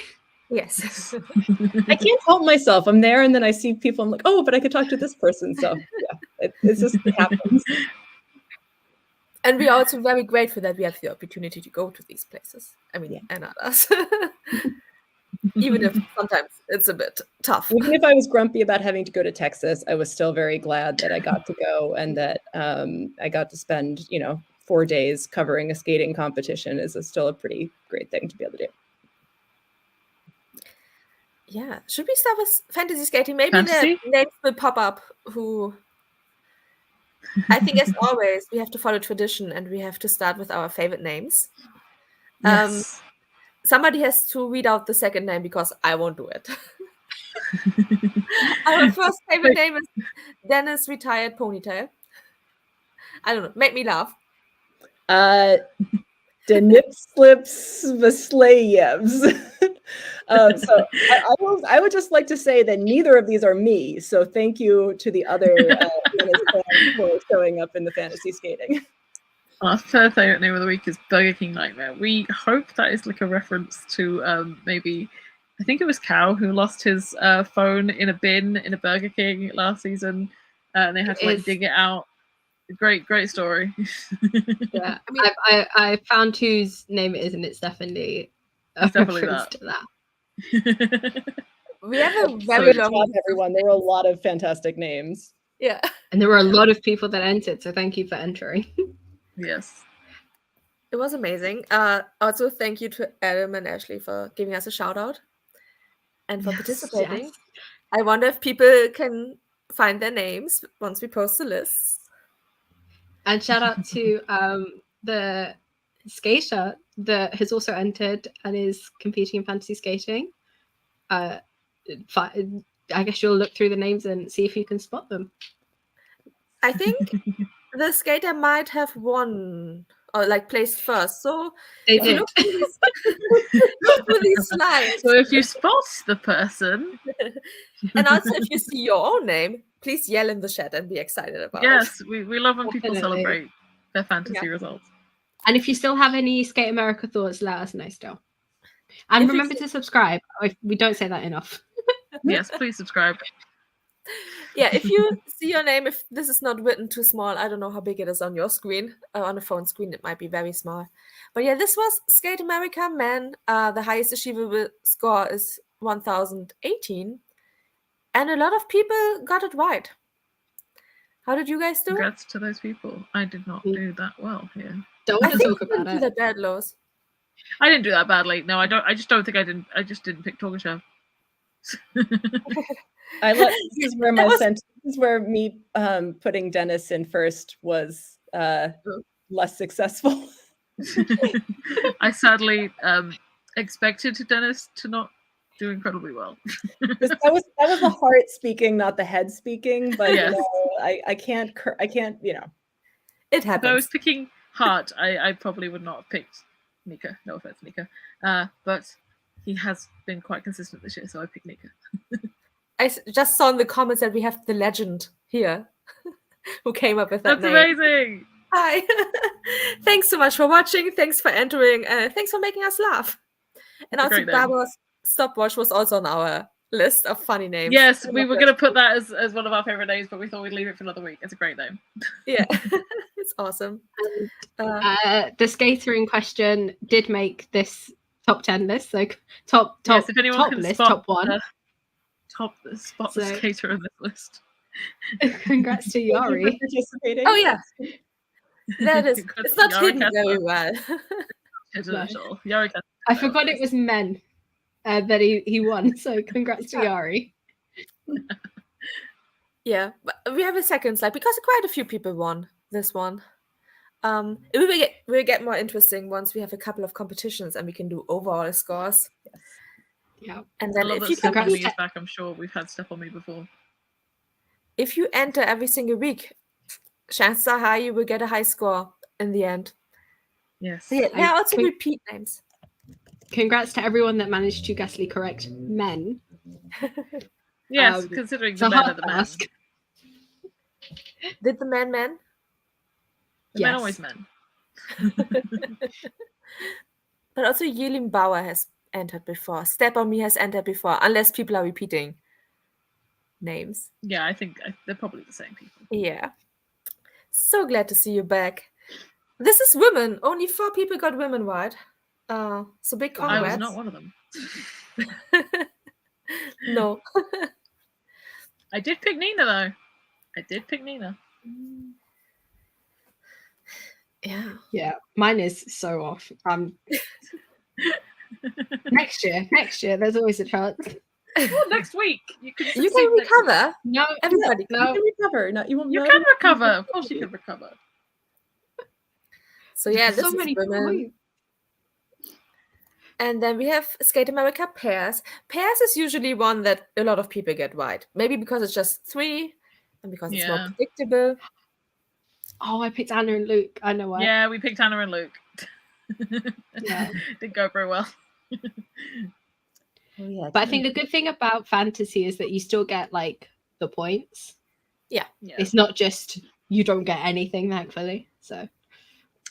Yes. I can't help myself. I'm there and then I see people, I'm like, oh, but I could talk to this person. So yeah, it just happens. And we're also very grateful that we have the opportunity to go to these places. I mean, Anna does. Even if sometimes it's a bit tough. Even if I was grumpy about having to go to Texas, I was still very glad that I got to go and that I got to spend, 4 days covering a skating competition is still a pretty great thing to be able to do. Yeah. Should we start with fantasy skating? Maybe the names will pop up who... I think, as always, we have to follow tradition and we have to start with our favorite names. Yes. Somebody has to read out the second name because I won't do it. Our first favorite name is Dennis Retired Ponytail. I don't know. Make me laugh. Denip Slips Vasleyevs. So I would just like to say that neither of these are me. So thank you to the other fans for showing up in the fantasy skating. Our third favorite name of the week is Burger King Nightmare. We hope that is like a reference to maybe, I think it was Cow who lost his phone in a bin in a Burger King last season, and they had to dig it out. Great story. Yeah, I found whose name it is, and it's definitely a reference to that. We have a very long everyone. There were a lot of fantastic names. Yeah, and there were a lot of people that entered. So thank you for entering. Yes, it was amazing. Also, thank you to Adam and Ashley for giving us a shout out and for participating. Yes. I wonder if people can find their names once we post the lists. And shout out to the skater that has also entered and is competing in fantasy skating. I guess you'll look through the names and see if you can spot them. I think the skater might have won or placed first. So they did. Look through these slides. So if you spot the person, and also if you see your own name, please yell in the chat and be excited about it. Yes, we love when people celebrate their fantasy results. And if you still have any Skate America thoughts, let us know still. And remember to subscribe. We don't say that enough. Yes, please subscribe. Yeah, if you see your name, if this is not written too small, I don't know how big it is on your screen. On a phone screen, it might be very small. But yeah, this was Skate America Men. The highest achievable score is 1018. And a lot of people got it right. How did you guys do? Congrats to those people. I did not do that well here. Don't want to talk about it. The bad lows. I didn't do that badly. No, I don't. I just don't think I didn't. I just didn't pick Torgashev. This is where my sentence. This is where me putting Dennis in first was less successful. I sadly expected Dennis to not do incredibly well. that was the heart speaking, not the head speaking. But yes. I can't. It happens. If I was picking heart, I probably would not have picked Nika. No offense, Nika. But he has been quite consistent this year, so I picked Nika. I just saw in the comments that we have the legend here who came up with that name. That's amazing. Hi. Thanks so much for watching. Thanks for entering. Thanks for making us laugh. And also Barbara's stopwatch was also on our list of funny names. Yes, we were going to put that as one of our favorite names, but we thought we'd leave it for another week. It's a great name. Yeah, it's awesome. The skater in question did make this top 10 list. So top yes, if anyone top can list, spot top one. The skater in this list. Congrats to Yari. Participating. Oh yeah, that is. It's not Yari hidden very well. No. Yari I forgot it was men that he won. So congrats to Yari. Yeah, but we have a second slide because quite a few people won this one. It will get more interesting once we have a couple of competitions and we can do overall scores. Yes. Yeah. And then if you Step on Me is back, I'm sure we've had Step on Me before. If you enter every single week, chances are high you will get a high score in the end. Yes. So yeah, there are also repeat names. Congrats to everyone that managed to guessly correct men. Yes, considering the men are the men. Did the men? The men always men. But also Yelin Bauer has entered before. Step on Me has entered before, unless people are repeating names. Yeah, I think they're probably the same people. Yeah. So glad to see you back. This is women. Only 4 people got women right. So big congrats. I was not one of them. No. I did pick Nina though. I did pick Nina. Yeah. Mine is so off. Next year, there's always a chance. Well, next week you can recover. No, everybody. No, you can recover. No, you won't. You can recover. Of course, you can recover. So yeah, this so is many women. points. And then we have Skate America pairs. Pairs is usually one that a lot of people get right. Maybe because it's just 3 and because it's more predictable. Oh, I picked Anna and Luke. I know why. Yeah, we picked Anna and Luke. Yeah. Didn't go very well. Oh, yeah, but I think the good thing about fantasy is that you still get like the points. Yeah. It's not just you don't get anything, thankfully. So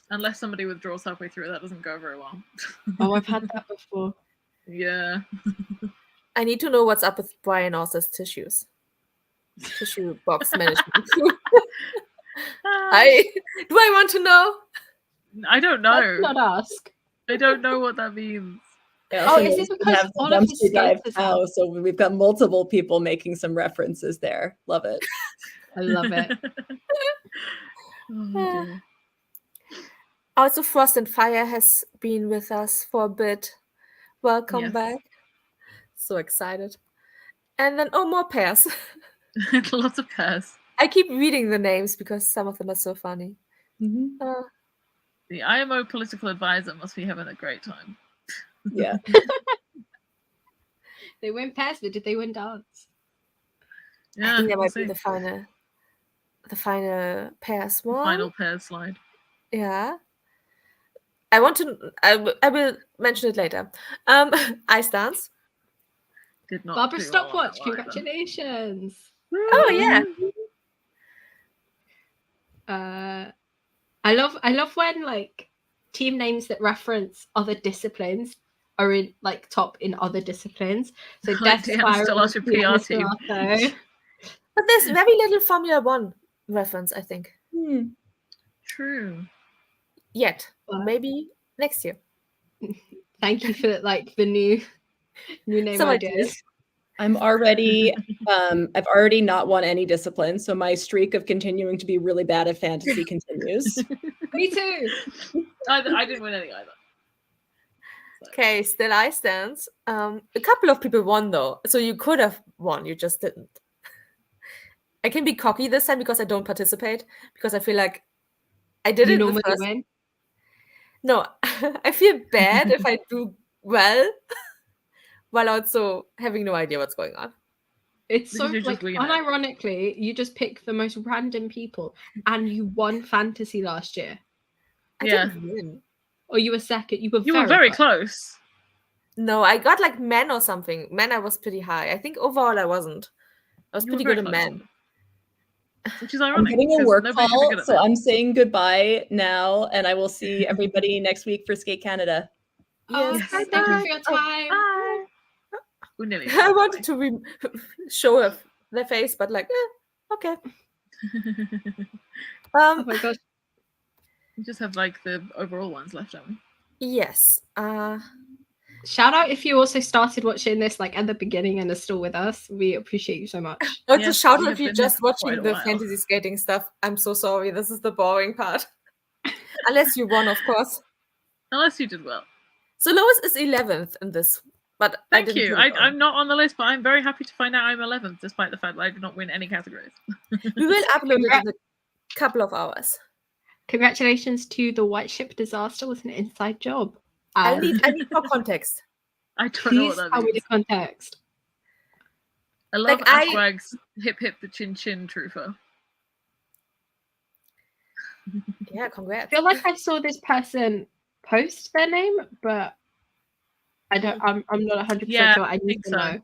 unless somebody withdraws halfway through, that doesn't go very well. Oh, I've had that before. Yeah. I need to know what's up with Brian Auster's tissue box management. Do I want to know? I don't know. Let's not ask. I don't know what that means. Oh, is it because all of his dive now? So we've got multiple people making some references there. Love it. I love it. Oh, also, Frost and Fire has been with us for a bit. Welcome back. So excited. And then, more pairs. Lots of pairs. I keep reading the names because some of them are so funny. Mm-hmm. The IMO political advisor must be having a great time. Yeah. They went pairs, but did they win dance? Yeah, I think that might be the final pairs one. Final pairs slide. Yeah. I will mention it later. Ice dance. Did not. Barbara Stopwatch, congratulations. Oh yeah. I love when like team names that reference other disciplines are in like top in other disciplines. So like Death Spiral, PR team. But there's very little Formula 1 reference, I think. True. Yet. Maybe next year. Thank you for like the new name ideas. I'm already I've already not won any discipline, so my streak of continuing to be really bad at fantasy continues. Me too. I didn't win any either. Okay, still ice dance. A couple of people won though, so you could have won, you just didn't. I can be cocky this time because I don't participate, because I feel like I did it normally first. Win? No, I feel bad if I do well, while also having no idea what's going on. It's so like unironically, you just pick the most random people, and you won fantasy last year. I didn't win. Or you were second. You were very close. No, I got like men or something. Men, I was pretty high. I think overall I wasn't. I was pretty good at men. Which is ironic. I'm getting a work call, so I'm saying goodbye now, and I will see everybody next week for Skate Canada. Yes, thank you for your time. Bye. I wanted to show their face, but like, okay. Oh my gosh. We just have like the overall ones left, don't we? Yes. shout out if you also started watching this like at the beginning and are still with us. We appreciate you so much. Also, shout out if you're just watching the fantasy skating stuff. I'm so sorry. This is the boring part. Unless you won, of course. Unless you did well. So Lois is 11th in this. But thank you. I'm not on the list, but I'm very happy to find out I'm 11th, despite the fact that I did not win any categories. We will upload it in a couple of hours. Congratulations to the White Ship disaster with an inside job. I need more context. I don't know what that means. Tell me the context. I love Ashwag's hip hip the chin chin truther. Yeah, congrats. I feel like I saw this person post their name, but I don't. I'm not 100% sure. I need to know.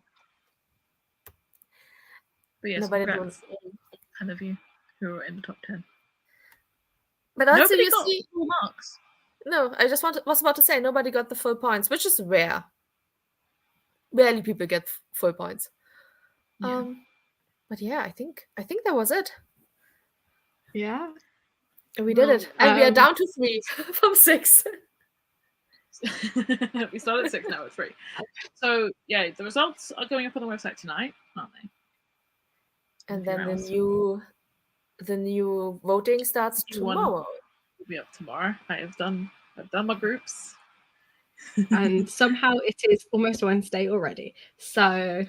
But yes, congrats all 10 of you who are in the top 10. But also, nobody you got see, full marks. No, I just was about to say nobody got the full points, which is rare. Barely people get full points. Yeah. But yeah, I think that was it. Yeah. We did it. And we are down to 3 from 6. We started at 6, now at 3. So yeah, the results are going up on the website tonight, aren't they? And then the new voting starts tomorrow. Will be up tomorrow. I've done my groups. And somehow it is almost Wednesday already. So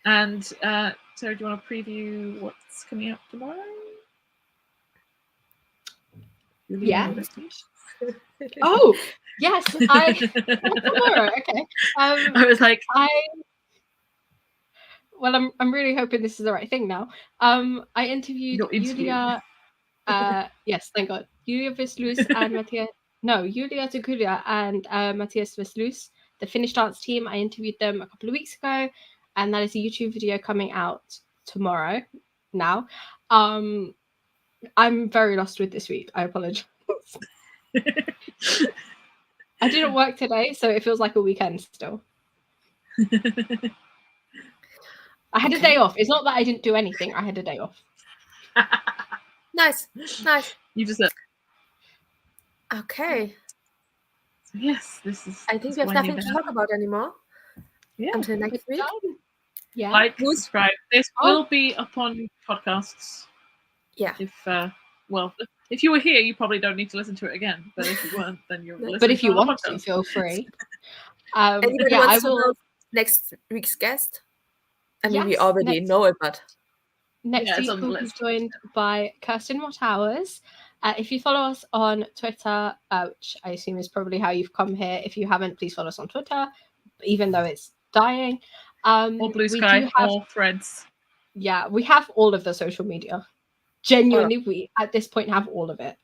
and Sarah, do you want to preview what's coming up tomorrow? Yeah. Oh yes, tomorrow. Okay. I was like, Well, I'm really hoping this is the right thing now. I interviewed Julia. Yes, thank God. Julia Veslus and Matthias. No, Julia Zagulia and Matthias Veslus, the Finnish dance team. I interviewed them a couple of weeks ago, and that is a YouTube video coming out tomorrow. Now, I'm very lost with this week. I apologize. I didn't work today, so it feels like a weekend still. I had a day off. It's not that I didn't do anything. I had a day off. Nice. You just said. Okay. So yes, this is. I think we have nothing to talk about anymore. Yeah. Until next week. Yeah. Like, subscribe. This will be up on podcasts. Yeah. If you were here, you probably don't need to listen to it again. But if you weren't, then you're listening. But if you to want to, feel free. Anybody wants to know next week's guest? I mean, we already know it, but next week we'll be joined by Kirsten Watt-Towers. If you follow us on Twitter, which I assume is probably how you've come here. If you haven't, please follow us on Twitter, even though it's dying. Or Blue Sky, or Threads. Yeah, we have all of the social media. Genuinely, we at this point have all of it.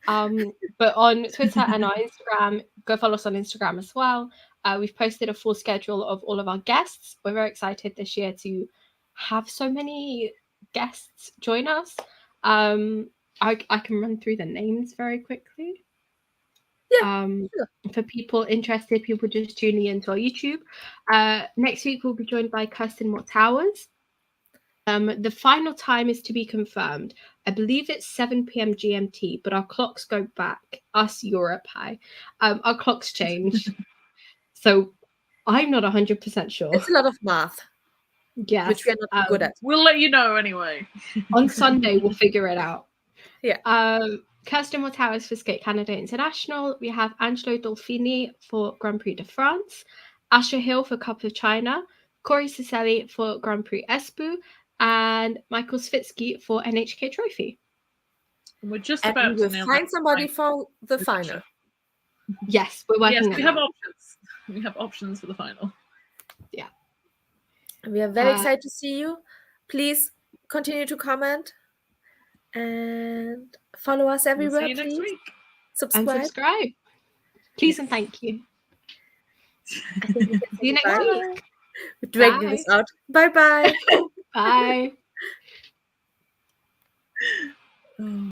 But on Twitter and our Instagram, go follow us on Instagram as well. We've posted a full schedule of all of our guests. We're very excited this year to have so many guests join us. I can run through the names very quickly. Yeah. For people interested, people just tuning into our YouTube. Next week we'll be joined by Kirsten Watt-Towers. The final time is to be confirmed. I believe it's 7 p.m. GMT, but our clocks go back. Us Europe, hi. Our clocks change. So I'm not 100% sure. It's a lot of math. Yes. Which we're not good at. We'll let you know anyway. On Sunday, we'll figure it out. Yeah. Kirsten Watt-Towers for Skate Canada International. We have Angelo Dolfini for Grand Prix de France. Asher Hill for Cup of China. Corey Cicelli for Grand Prix Espoo. And Michael Svitsky for NHK Trophy. And we're just about to find somebody for the final. Yes, we're working. Yes, we have options. We have options for the final. Yeah. We are very excited to see you. Please continue to comment and follow us everywhere. See you next week. Subscribe. Please and thank you. See you next week. We're dragging this out. Bye-bye. Bye.